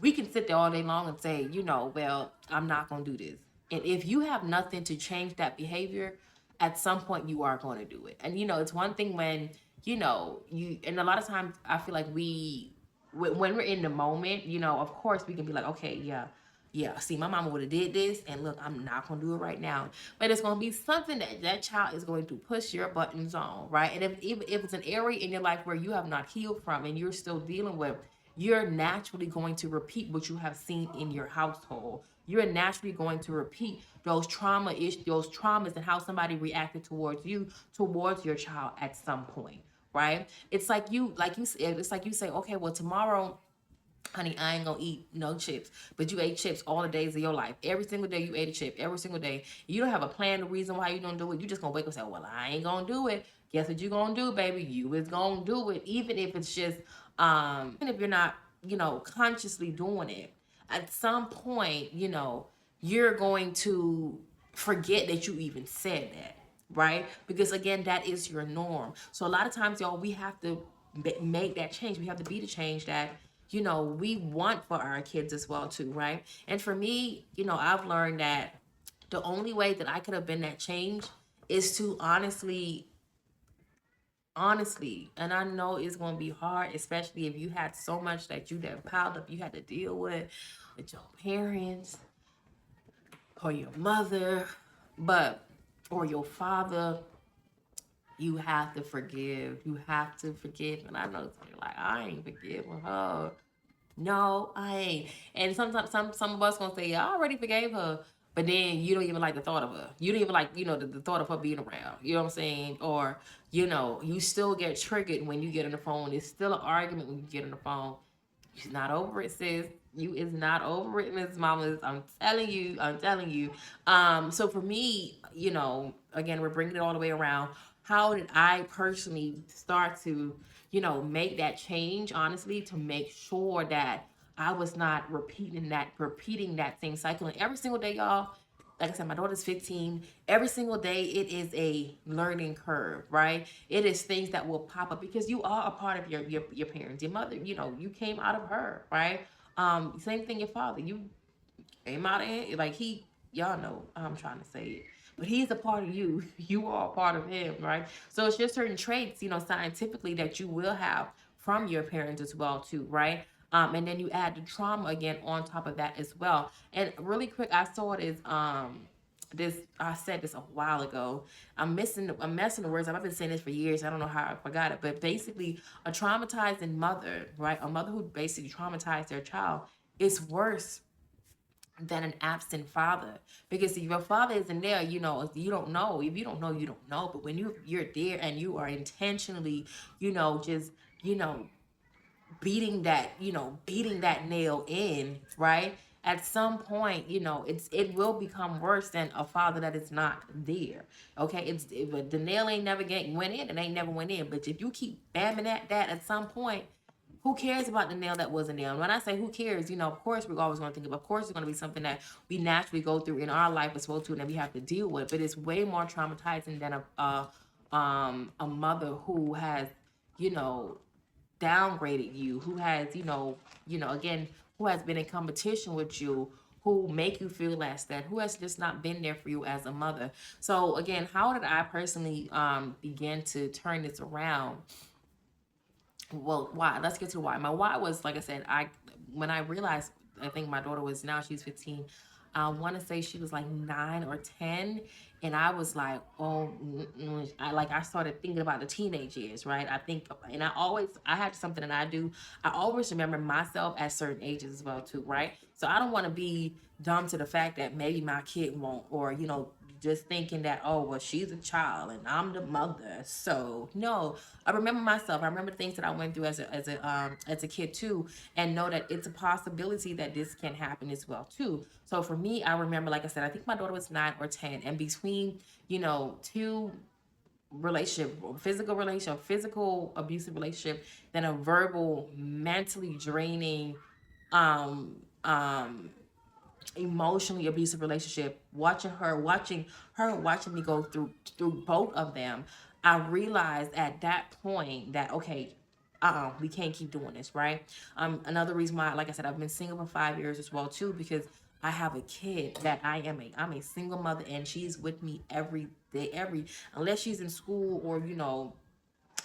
We can sit there all day long and say, well, I'm not going to do this. And if you have nothing to change that behavior, at some point you are going to do it. And, it's one thing when, and a lot of times I feel like when we're in the moment, of course we can be like, okay, yeah, yeah, see, my mama would have did this, and look, I'm not gonna do it right now. But it's gonna be something that child is going to push your buttons on, right? And if it's an area in your life where you have not healed from and you're still dealing with, you're naturally going to repeat what you have seen in your household. You're naturally going to repeat those those traumas, and how somebody reacted towards you, towards your child at some point, right? It's like you said, it's like you say, okay, well, tomorrow, honey, I ain't gonna eat no chips. But you ate chips all the days of your life. Every single day you ate a chip. Every single day. You don't have a plan, the reason why you don't do it. You just gonna wake up and say, well, I ain't gonna do it. Guess what you gonna do, baby? You is gonna do it. Even if it's just, even if you're not, consciously doing it. At some point, you're going to forget that you even said that, right? Because again, that is your norm. So a lot of times, y'all, we have to make that change. We have to be the change that, we want for our kids as well too, right? And for me, I've learned that the only way that I could have been that change is to honestly, and I know it's going to be hard, especially if you had so much that you done piled up, you had to deal with your parents or your mother, but or your father. You have to forgive. You have to forgive. And I know you're like, I ain't forgiving her. No, I ain't. And sometimes some of us gonna say, I already forgave her, but then you don't even like the thought of her. You don't even like, the thought of her being around. You know what I'm saying? Or, you still get triggered when you get on the phone. It's still an argument when you get on the phone. You're not over it, sis. You is not over it, Miss Mamas. I'm telling you. I'm telling you. So for me, again, we're bringing it all the way around. How did I personally start to, make that change? Honestly, to make sure that I was not repeating that same cycle. And every single day, y'all, like I said, my daughter's 15. Every single day, it is a learning curve, right? It is things that will pop up because you are a part of your parents. Your mother, you came out of her, right? Same thing, your father. You came out of it. Like y'all know I'm trying to say it. But he's a part of you. You are a part of him, right? So it's just certain traits, scientifically that you will have from your parents as well, too, right? And then you add the trauma again on top of that as well. And really quick, I saw this I said this a while ago. I'm messing the words up. I've been saying this for years. I don't know how I forgot it, but basically a traumatizing mother, right? A mother who basically traumatized their child is worse than an absent father, because if your father isn't there, you don't know. If you don't know, you don't know. But when you're there and you are intentionally, just you know beating that nail in, right? At some point, it will become worse than a father that is not there. Okay, if the nail ain't never went in, it ain't never went in. But if you keep bamming at some point, who cares about the nail that wasn't there? And when I say who cares, of course we're always going to think of. Of course, it's going to be something that we naturally go through in our life as well too, and that we have to deal with. But it's way more traumatizing than a mother who has, you know, downgraded you, who has, again, who has been in competition with you, who make you feel less than, who has just not been there for you as a mother. So again, how did I personally begin to turn this around? Well, why? Let's get to why. My why was, like I said, when I realized, I think my daughter was, now she's 15. I want to say she was like 9 or 10, and I was like, oh, I started thinking about the teenage years, right? I think, and I had something that I do. I always remember myself at certain ages as well too, right? So I don't want to be dumb to the fact that maybe my kid won't, or just thinking that, oh well, she's a child and I'm the mother. So no, I remember myself. I remember the things that I went through as a kid too, and know that it's a possibility that this can happen as well too. So for me, I remember, like I said, I think my daughter was 9 or 10, and between two physical abusive relationship, then a verbal, mentally draining, um um emotionally abusive relationship, watching me go through both of them, I realized at that point that, okay, we can't keep doing this, right? Another reason why, like I said, I've been single for 5 years as well too, because I have a kid that I'm a single mother, and she's with me every day, unless she's in school or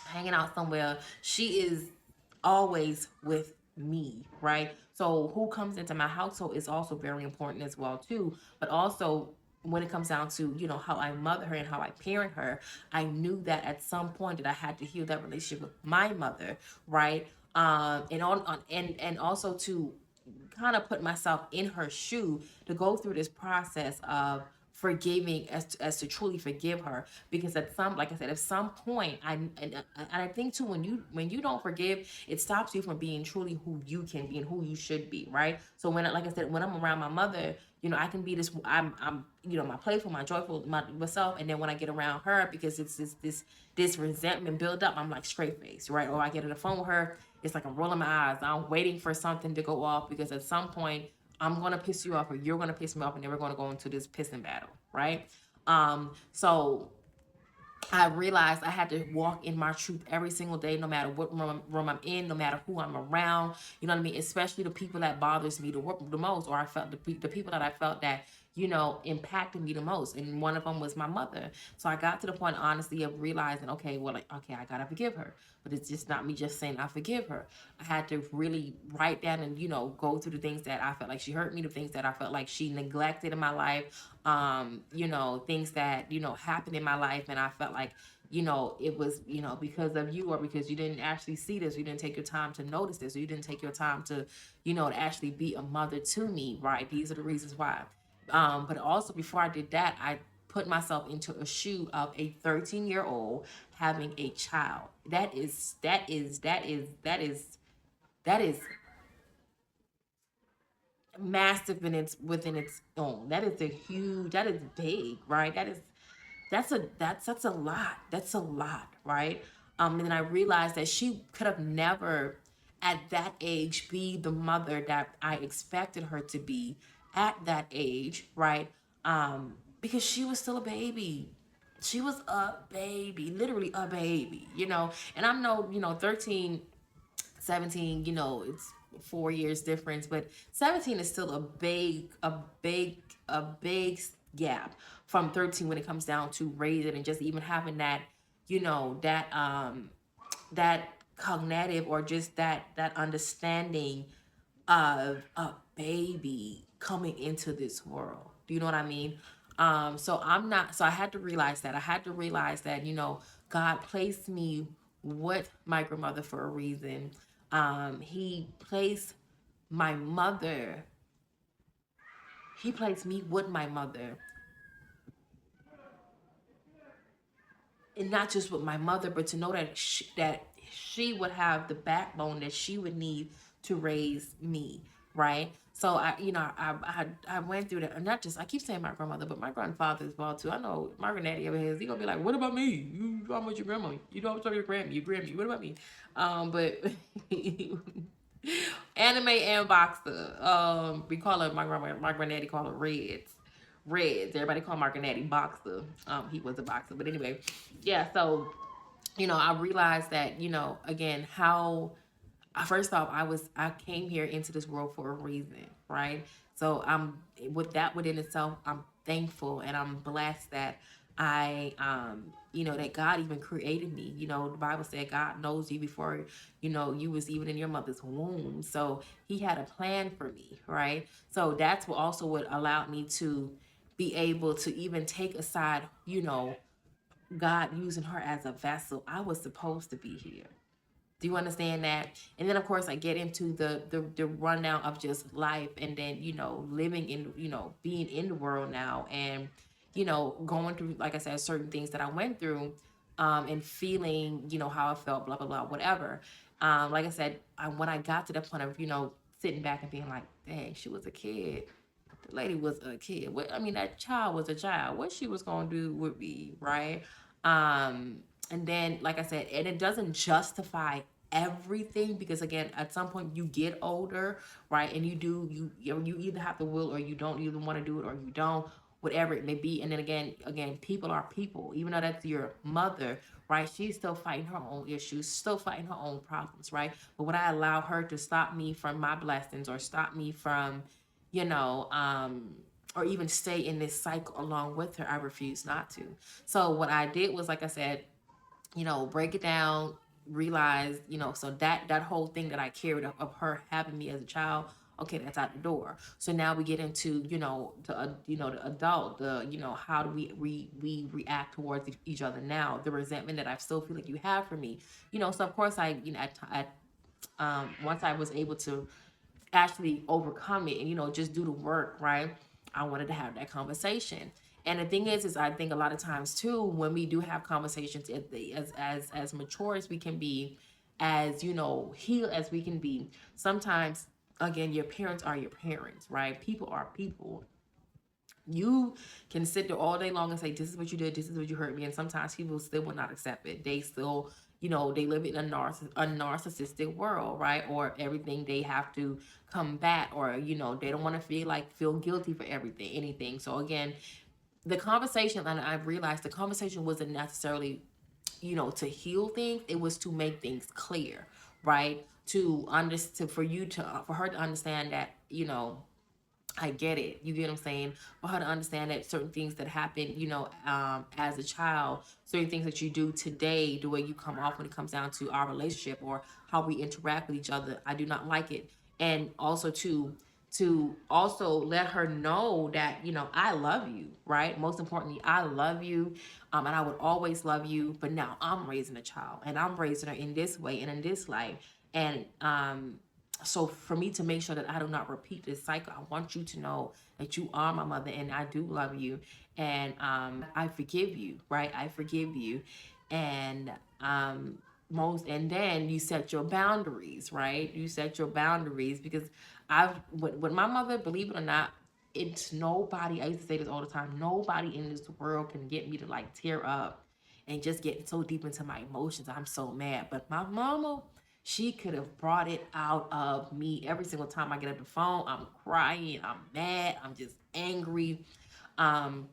hanging out somewhere, she is always with me, right? So who comes into my household is also very important as well too. But also, when it comes down to how I mother her and how I parent her, I knew that at some point that I had to heal that relationship with my mother, right? And also to kind of put myself in her shoe, to go through this process of forgiving, as to truly forgive her, because at some, like I said, at some point, and I think too, when you don't forgive, it stops you from being truly who you can be and who you should be, right? So when, like I said, when I'm around my mother, I can be this, I'm my playful, my joyful, myself, and then when I get around her, because it's this resentment build up, I'm like straight face, right? Or I get on the phone with her, it's like I'm rolling my eyes, I'm waiting for something to go off, because at some point I'm gonna piss you off, or you're gonna piss me off, and then we're gonna go into this pissing battle, right? So I realized I had to walk in my truth every single day, no matter what room I'm in, no matter who I'm around. You know what I mean? Especially the people that bothers me the most, or I felt the people that I felt that impacted me the most. And one of them was my mother. So I got to the point, honestly, of realizing, okay, well, like, okay, I gotta forgive her. But it's just not me just saying I forgive her. I had to really write down and go through the things that I felt like she hurt me, the things that I felt like she neglected in my life, things that happened in my life, and I felt like it was because of you, or because you didn't actually see this, you didn't take your time to notice this, or you didn't take your time to to actually be a mother to me, right? These are the reasons why. But also, before I did that, I put myself into a shoe of a 13-year-old having a child. That is massive in its within its own. That is big, right? That's a lot. That's a lot, right? And then I realized that she could have never at that age be the mother that I expected her to be at that age, right? Because she was still a baby. She was a baby, literally a baby, And I'm no, 13, 17, it's 4 years difference, but 17 is still a big gap from 13 when it comes down to raising and just even having that, that cognitive or just that understanding of a baby coming into this world. Do you know what I mean? So I had to realize that. I had to realize that, God placed me with my grandmother for a reason. He placed my mother, he placed me with my mother, and not just with my mother, but to know that she would have the backbone that she would need to raise me, right? So I went through that, and not just I keep saying my grandmother, but my grandfather as well too. I know my granddaddy over here, he gonna be like, "What about me? You talking about your grandma? You don't talk your grandma, your Grammy. What about me?" But anime and boxer. We call her my granddaddy call her Reds. Reds. Everybody call my granddaddy boxer. He was a boxer, but anyway, yeah. So I realized that again how first off I came here into this world for a reason, right? So I'm with that within itself, I'm thankful and I'm blessed that I that God even created me. The Bible said God knows you before you was even in your mother's womb. So he had a plan for me, right? So that's what also what allowed me to be able to even take aside, God using her as a vessel. I was supposed to be here. Do you understand that? And then of course I get into the rundown of just life, and then living in being in the world now, and going through, like I said, certain things that I went through, and feeling how I felt, blah blah blah, whatever. Like I said, when I got to the point of sitting back and being like, dang, she was a kid. The lady was a kid. What I mean, that child was a child. What she was gonna do would be right. Um, and then, like I said, and it doesn't justify everything, because again, at some point you get older, right? And you either have the will or you don't. You either want to do it or you don't, whatever it may be. And then again, people are people. Even though that's your mother, right? She's still fighting her own issues, still fighting her own problems, right? But would I allow her to stop me from my blessings or stop me from you know, or even stay in this cycle along with her? I refuse not to. So what I did was, like I said, break it down, realize, so that whole thing that I carried of her having me as a child, okay, that's out the door. So now we get into, the adult, how do we react towards each other now, the resentment that I still feel like you have for me, so of course I, once I was able to actually overcome it and just do the work, right? I wanted to have that conversation. And the thing is I think a lot of times too, when we do have conversations, as mature as we can be, as healed as we can be, sometimes again, your parents are your parents, right? People are people. You can sit there all day long and say, this is what you did, this is what you hurt me, and sometimes people still will not accept it. They still, they live in a narcissistic world, right? Or everything they have to combat, or they don't want to feel guilty for everything, anything. So again, the conversation, and I realized the conversation wasn't necessarily to heal things. It was to make things clear, right? To understand, for her to understand that I get it. You get what I'm saying? For her to understand that certain things that happen, as a child, certain things that you do today, the way you come off when it comes down to our relationship or how we interact with each other, I do not like it. And also to also let her know that I love you, right? Most importantly, I love you, and I would always love you. But now I'm raising a child, and I'm raising her in this way and in this life, and so for me to make sure that I do not repeat this cycle, I want you to know that you are my mother and I do love you, and I forgive you, right? I forgive you, and and then you set your boundaries, right? You set your boundaries, because with my mother, believe it or not, it's nobody. I used to say this all the time. Nobody in this world can get me to tear up and just get so deep into my emotions. I'm so mad, but my mama. She could have brought it out of me every single time I get up the phone. I'm crying, I'm mad, I'm just angry. Um,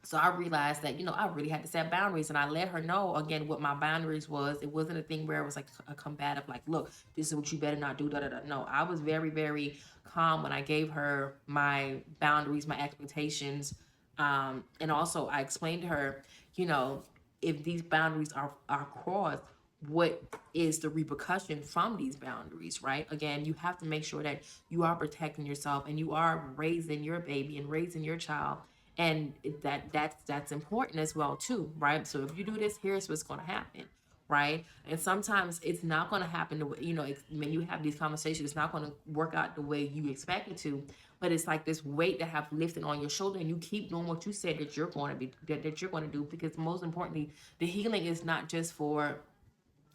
so I realized that, I really had to set boundaries, and I let her know again what my boundaries was. It wasn't a thing where it was like a combative, like, look, this is what you better not do, da da da. No, I was very, very calm when I gave her my boundaries, my expectations. And also I explained to her, you know, if these boundaries are crossed, what is the repercussion from these boundaries, right? Again, you have to make sure that you are protecting yourself and you are raising your baby and raising your child, and that's important as well too, right? So if you do this, here's what's going to happen, right? And sometimes it's not going to happen the way, when you have these conversations, it's not going to work out the way you expect it to. But it's like this weight that have lifted on your shoulder, and you keep doing what you said that you're going to be that you're going to do, because most importantly, the healing is not just for,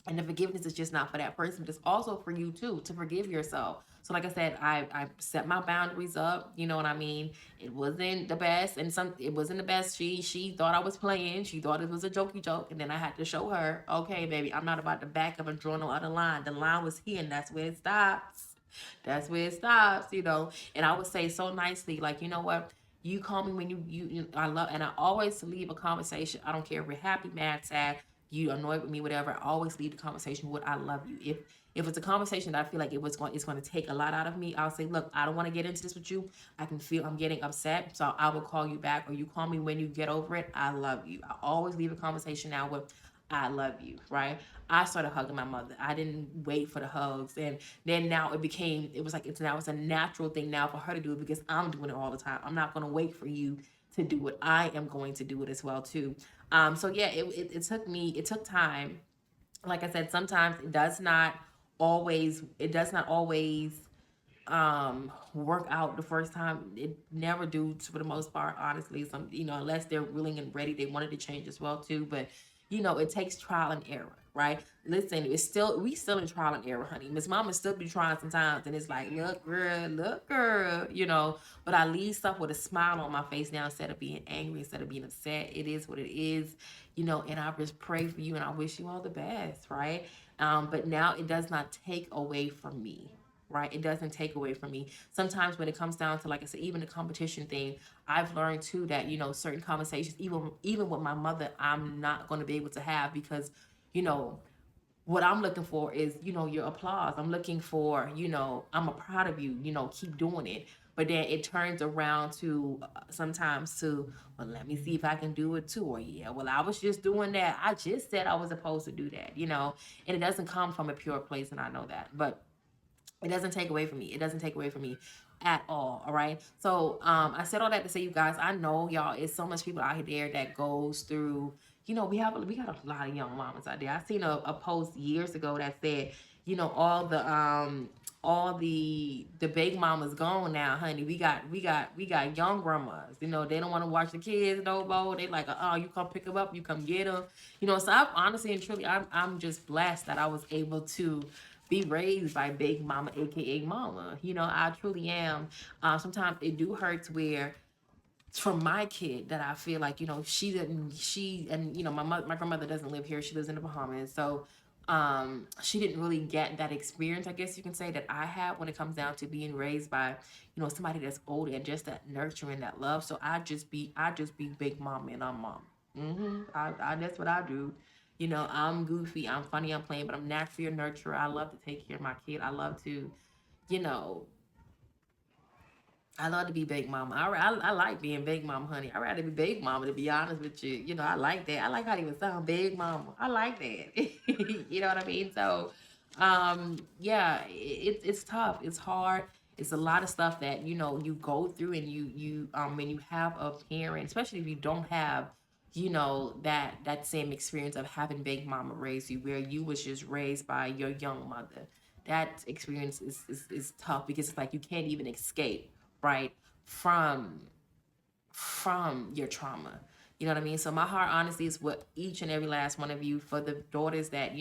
and the forgiveness is just not for that person, but it's also for you too, to forgive yourself. So like I said, I set my boundaries up, you know what I mean? It wasn't the best, and it wasn't the best. She thought I was playing. She thought it was a jokey joke, and then I had to show her, okay, baby, I'm not about to back up and draw no other line. The line was here, and that's where it stops. That's where it stops. And I would say so nicely, like, you know what? You call me when I love, and I always leave a conversation. I don't care if we're happy, mad, sad, you annoyed with me, whatever. I always leave the conversation with "I love you." If it's a conversation that I feel like it's going to take a lot out of me, I'll say, "Look, I don't want to get into this with you. I can feel I'm getting upset, so I will call you back, or you call me when you get over it. I love you." I always leave a conversation now with "I love you," right? I started hugging my mother. I didn't wait for the hugs, and then now it was like it's a natural thing now for her to do it, because I'm doing it all the time. I'm not going to wait for you to do it. I am going to do it as well too. So yeah, it took time. Like I said, sometimes it does not always work out the first time. It never do, for the most part, honestly. Some, unless they're willing and ready, they wanted to change as well too. But it takes trial and error, right? Listen, we still in trial and error, honey. Miss Mama still be trying sometimes, and it's like, look girl, but I leave stuff with a smile on my face now, instead of being angry, instead of being upset. It is what it is, and I just pray for you, and I wish you all the best, right? But now it does not take away from me, right? It doesn't take away from me. Sometimes when it comes down to, like I said, even the competition thing, I've learned too that, certain conversations, even with my mother, I'm not going to be able to have, because, you know, what I'm looking for is, your applause. I'm looking for, I'm a proud of you, keep doing it. But then it turns around to, sometimes to, well, let me see if I can do it too. Or, yeah, well, I was just doing that. I just said I was supposed to do that. And it doesn't come from a pure place, and I know that. But it doesn't take away from me. It doesn't take away from me at all. All right. So I said all that to say, you guys, I know y'all, it's so much people out there that goes through, we got a lot of young mamas out there. I seen a post years ago that said, all the big mamas gone now, honey. We got young grandmas. They don't want to watch the kids no more. They like, oh, you come pick them up, you come get them. So I honestly and truly, I'm just blessed that I was able to be raised by Big Mama, aka Mama. I truly am. Sometimes it do hurt where, from my kid, that I feel like, she and my grandmother doesn't live here. She lives in the Bahamas. So she didn't really get that experience, I guess you can say, that I had when it comes down to being raised by, somebody that's older, and just that nurturing, that love. So I just be Big Mama, and I'm Mom. I That's what I do. I'm goofy, I'm funny, I'm playing, but I'm naturally a nurturer. I love to take care of my kid. You know, I love to be Big Mama. I like being Big Mama, honey. I'd rather be Big Mama, to be honest with you. I like that. I like how it even sound, Big Mama. I like that. You know what I mean? So, yeah, it's tough. It's hard. It's a lot of stuff that you go through, and when you have a parent, especially if you don't have that same experience of having Big Mama raise you, where you was just raised by your young mother. That experience is tough, because it's like you can't even escape, right, from your trauma. You know what I mean? So my heart, honestly, is with each and every last one of you, for the daughters that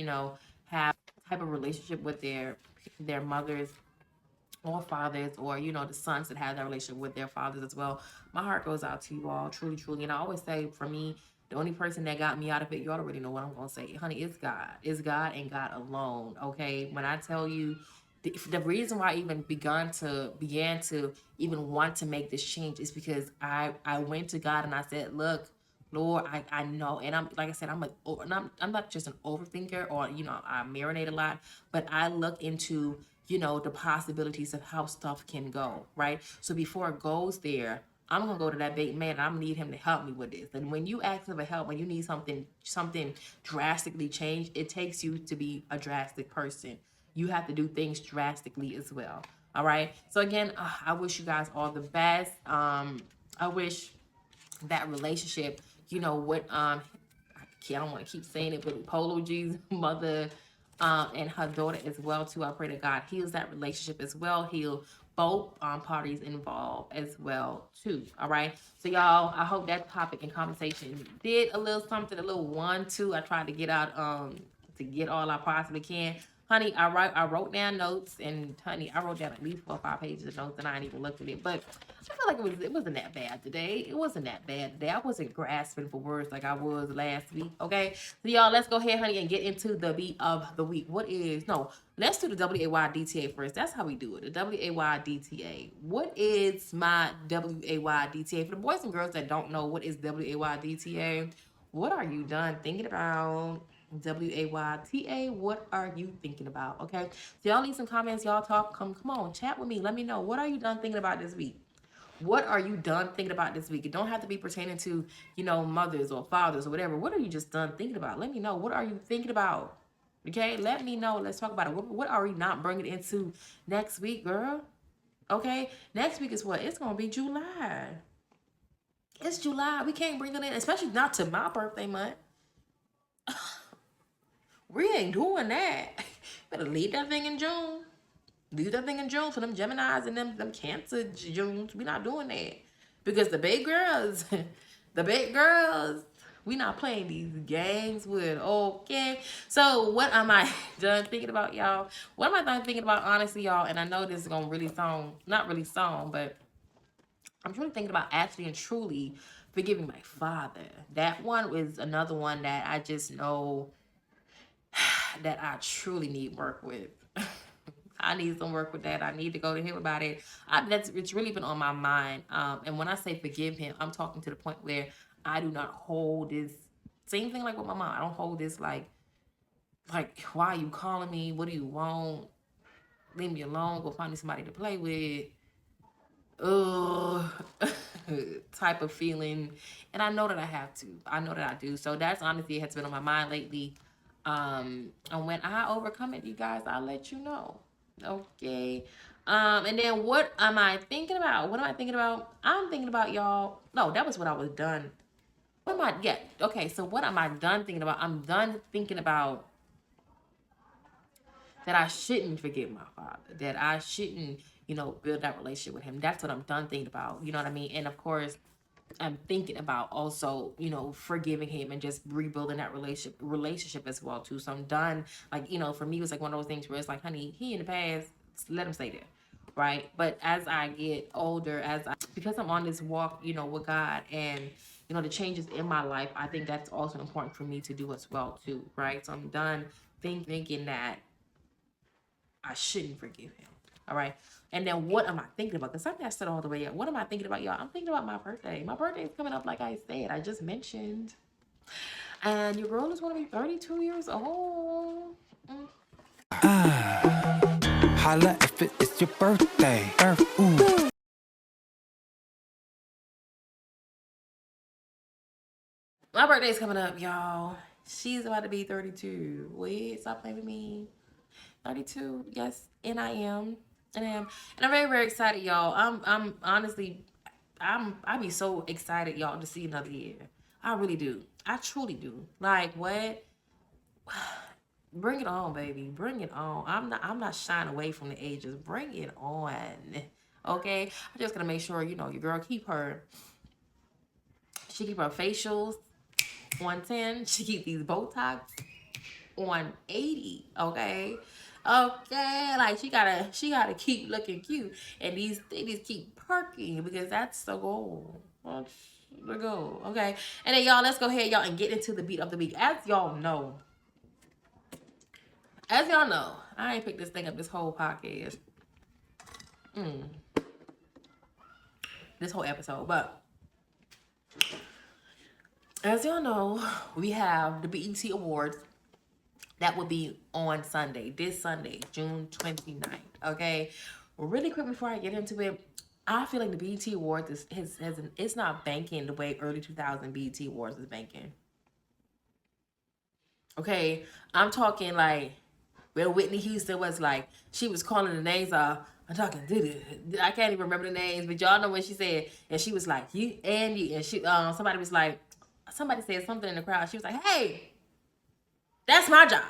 have type of relationship with their mothers or fathers, or the sons that have that relationship with their fathers as well. My heart goes out to you all, truly, truly. And I always say, for me, The only person that got me out of it, you already know what I'm gonna say, honey. It's God. It's God and God alone. Okay. When I tell you, the reason why I even began to even want to make this change is because I went to God and I said, look, Lord, I know, and I'm like I said, I'm not just an overthinker, or I marinate a lot, but I look into the possibilities of how stuff can go, right? So before it goes there, I'm gonna go to that big man and I'm gonna need him to help me with this. And when you ask for help, when you need something drastically changed, it takes you to be a drastic person. You have to do things drastically as well. All right. So again, I wish you guys all the best. I wish that relationship, what I don't want to keep saying it, but Polo G's mother and her daughter as well too. I pray that God heals that relationship as well. Heal both parties involved as well too. All right. So y'all, I hope that topic and conversation did a little something, a little 1-2. I tried to get out to get all I possibly can. Honey, I wrote down notes, and honey, I wrote down at least 4 or 5 pages of notes, and I ain't even looked at it. But I feel like it wasn't that bad today. It wasn't that bad today. I wasn't grasping for words like I was last week. Okay, so y'all, let's go ahead, honey, and get into the beat of the week. Let's do the WAYDTA first. That's how we do it. The WAYDTA. What is my WAYDTA? For the boys and girls that don't know what is WAYDTA, what are you done thinking about? WAYTA, what are you thinking about? Okay, so y'all leave some comments. Y'all talk. Come on, chat with me. Let me know, what are you done thinking about this week? What are you done thinking about this week? It don't have to be pertaining to mothers or fathers or whatever. What are you just done thinking about? Let me know. What are you thinking about? Okay, let me know. Let's talk about it. What are we not bringing into next week, girl? Okay, next week is what? It's gonna be July. It's July. We can't bring it in, especially not to my birthday month. We ain't doing that. Better leave that thing in June. Leave that thing in June for them Geminis and them Cancer Junes. We not doing that. Because the big girls, we not playing these games with. Okay. So what am I done thinking about, y'all? What am I done thinking about, honestly, y'all? And I know this is gonna really sound, not really sound, but I'm truly thinking about actually and truly forgiving my father. That one was another one that I just know that I truly need work with. I need some work with that. I need to go to him about it. It's really been on my mind. And when I say forgive him, I'm talking to the point where I do not hold this same thing like with my mom. I don't hold this like why are you calling me? What do you want? Leave me alone. Go find me somebody to play with. Ugh, type of feeling. And I know that I have to. I know that I do. So that's honestly has been on my mind lately. And when I overcome it, you guys, I'll let you know. Okay. And then what am I thinking about? What am I thinking about? I'm thinking about, y'all. No, that was what I was done. What am I? Yeah. Okay. So what am I done thinking about? I'm done thinking about that I shouldn't forgive my father. That I shouldn't, build that relationship with him. That's what I'm done thinking about. You know what I mean? And of course, I'm thinking about also, forgiving him and just rebuilding that relationship as well too. So I'm done. Like, for me, it was like one of those things where it's like, honey, he in the past, let him stay there. Right. But as I get older, because I'm on this walk, with God, and the changes in my life, I think that's also important for me to do as well too. Right. So I'm done thinking that I shouldn't forgive him. All right. And then what am I thinking about? Because something I said all the way up. What am I thinking about, y'all? I'm thinking about my birthday. My birthday is coming up, like I said. I just mentioned. And your girl is going to be 32 years old. Holla if it's your birthday. Ooh. My birthday is coming up, y'all. She's about to be 32. Wait, stop playing with me. 32, yes, and I am. And I'm very, very excited, y'all. I'm honestly, I be so excited, y'all, to see another year. I really do. I truly do. Like, what? Bring it on, baby. Bring it on. I'm not shying away from the ages. Bring it on. Okay? I just gotta make sure, your girl keep her facials on 10. She keep these Botox on 80. Okay? Okay, like she gotta keep looking cute, and these things keep perking because that's the goal. The goal. Okay. And then y'all, let's go ahead, y'all, and get into the beat of the week. As y'all know, I ain't picked this thing up this whole podcast. This whole episode. But as y'all know, we have the BET Awards. That will be on Sunday, this Sunday, June 29th. Okay. Really quick before I get into it, I feel like the BET Awards it's not banking the way early 2000 BET Awards is banking. Okay. I'm talking like where Whitney Houston was like, she was calling the names off. I'm talking, I can't even remember the names, but y'all know what she said. And she was like, you, and she, somebody was like, somebody said something in the crowd. She was like, hey, that's my job.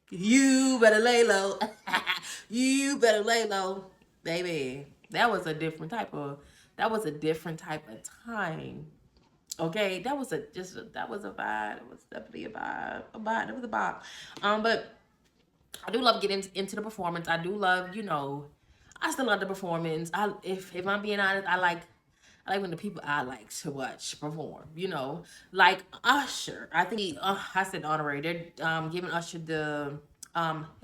You better lay low. You better lay low, baby. That was a different type of time. Okay, that was a vibe. It was definitely a vibe. It was a vibe. But I do love getting into the performance. I do love, I still love the performance. If I'm being honest, I like when the people I like to watch perform, like Usher. I think I said honorary. They're giving Usher the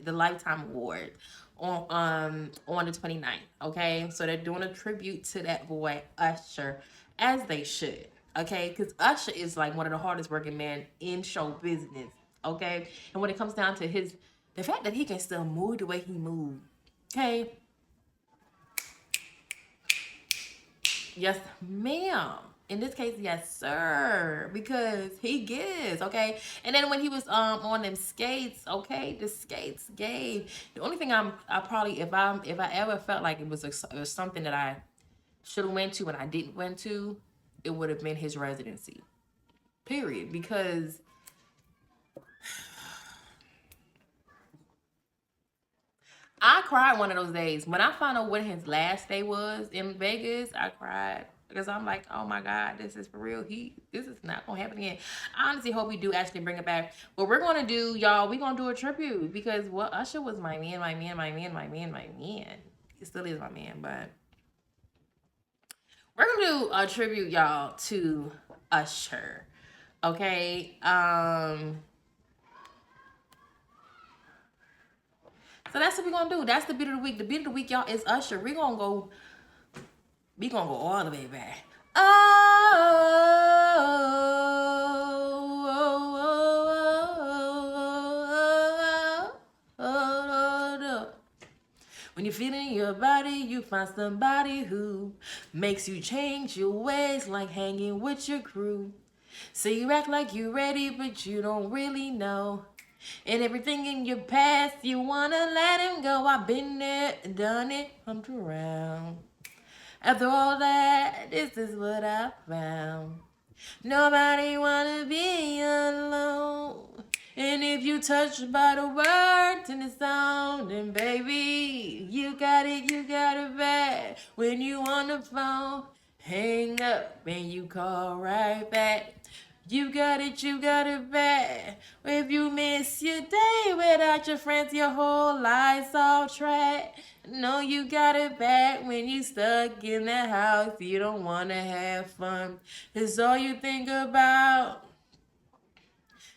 Lifetime Award on the 29th. Okay, so they're doing a tribute to that boy Usher, as they should. Okay, because Usher is like one of the hardest working men in show business. Okay, and when it comes down to the fact that he can still move the way he moved. Okay. Yes, ma'am. In this case, yes, sir. Because he gives, okay? And then when he was on them skates, okay, the skates gave. The only thing I probably if I ever felt like it was something that I should have went to and I didn't went to, it would have been his residency. Period. Because I cried one of those days. When I found out when his last day was in Vegas, I cried. Because I'm like, oh my God, this is for real. This is not going to happen again. I honestly hope we do actually bring it back. What we're going to do, y'all, we're going to do a tribute. Because Usher was my man. He still is my man. But we're going to do a tribute, y'all, to Usher. Okay? So that's what we're gonna do. That's the beat of the week. The beat of the week, y'all, is Usher. We're gonna go all the way back. When you're feeling your body, you find somebody who makes you change your ways, like hanging with your crew. So you act like you're ready, but you don't really know. And everything in your past, you wanna let him go. I've been there, done it, pumped around. After all that, this is what I found. Nobody wanna be alone. And if you touched by the words and the sound, then baby, you got it bad. When you on the phone, hang up and you call right back. You got it bad. If you miss your day without your friends, your whole life's off track. No, you got it bad when you stuck in the house. You don't wanna have fun. It's all you think about.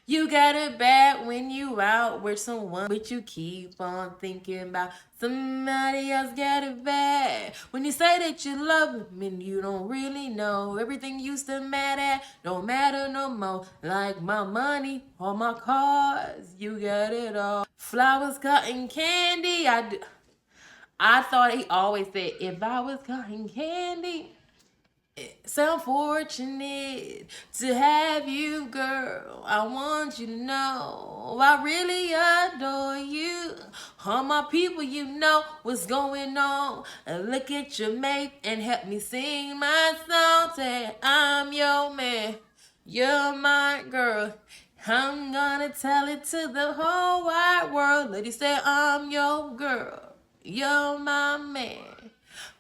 You got it bad when you out with someone, but you keep on thinking about somebody else got it bad. When you say that you love him and you don't really know, everything you used to mad at don't matter no more. Like my money or my cars, you got it all. Flowers, cotton candy. I thought he always said, if I was cotton candy. So fortunate to have you, girl. I want you to know I really adore you. All my people, you know what's going on. And look at your mate and help me sing my song. Say, I'm your man, you're my girl. I'm gonna tell it to the whole wide world. Lady say, I'm your girl, you're my man.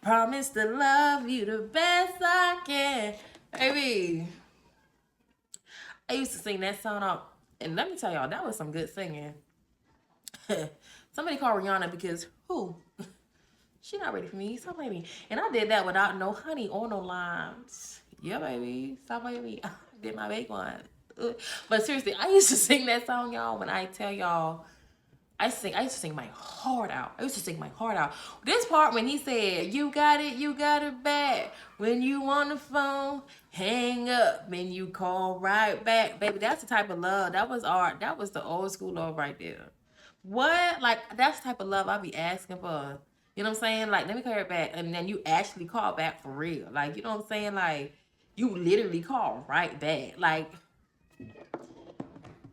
Promise to love you the best I can. Baby, I used to sing that song up. And let me tell y'all, that was some good singing. Somebody called Rihanna because, who? She not ready for me. Stop playing me. And I did that without no honey or no limes. Yeah, baby. Stop playing with me. I did my big one. But seriously, I used to sing that song, y'all. When I tell y'all, I used to sing my heart out. I used to sing my heart out. This part when he said, you got it bad. When you on the phone, hang up, and you call right back. Baby, that's the type of love. That was art. That was the old school love right there. What? Like, that's the type of love I be asking for. You know what I'm saying? Like, let me call it back. And then you actually call back for real. Like, you know what I'm saying? Like, you literally call right back. Like,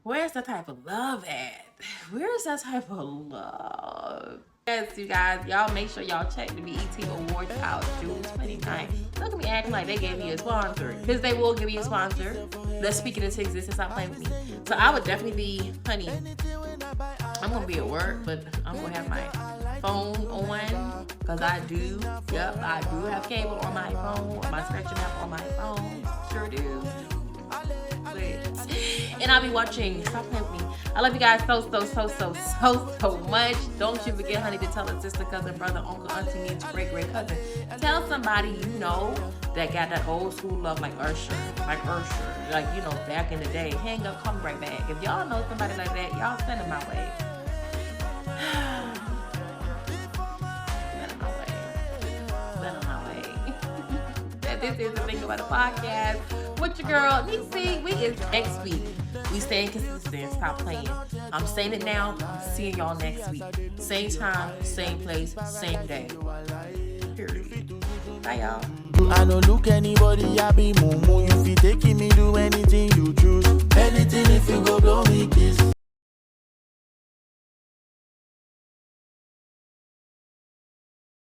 where's that type of love at? Where's that type of love? Yes, you guys, y'all make sure y'all check the BET Awards out June 29th. Look at me acting like they gave me a sponsor. Because they will give me a sponsor. Let's speak it into existence. Stop playing with me. So I would definitely be, honey, I'm going to be at work, but I'm going to have my phone on. Because I do. Yep, I do have cable on my phone. My scratching app on my phone. Sure do. And I'll be watching. Stop playing with me. I love you guys so much. Don't you forget, honey, to tell a sister, cousin, brother, uncle, auntie, niece, great cousin. Tell somebody you know that got that old school love like Usher. Like, you know, back in the day. Hang up, come right back. If y'all know somebody like that, y'all send them my way. Send them my way. This is the Thing About the Podcast with your girl, Nisi. We is next week. We staying consistent. Stop playing. I'm saying it now. I'm seeing y'all next week. Same time, same place, same day. Period. Bye, y'all. I don't look anybody, I be moo. You feel taking me, do anything you choose. Anything if you go blow me kiss.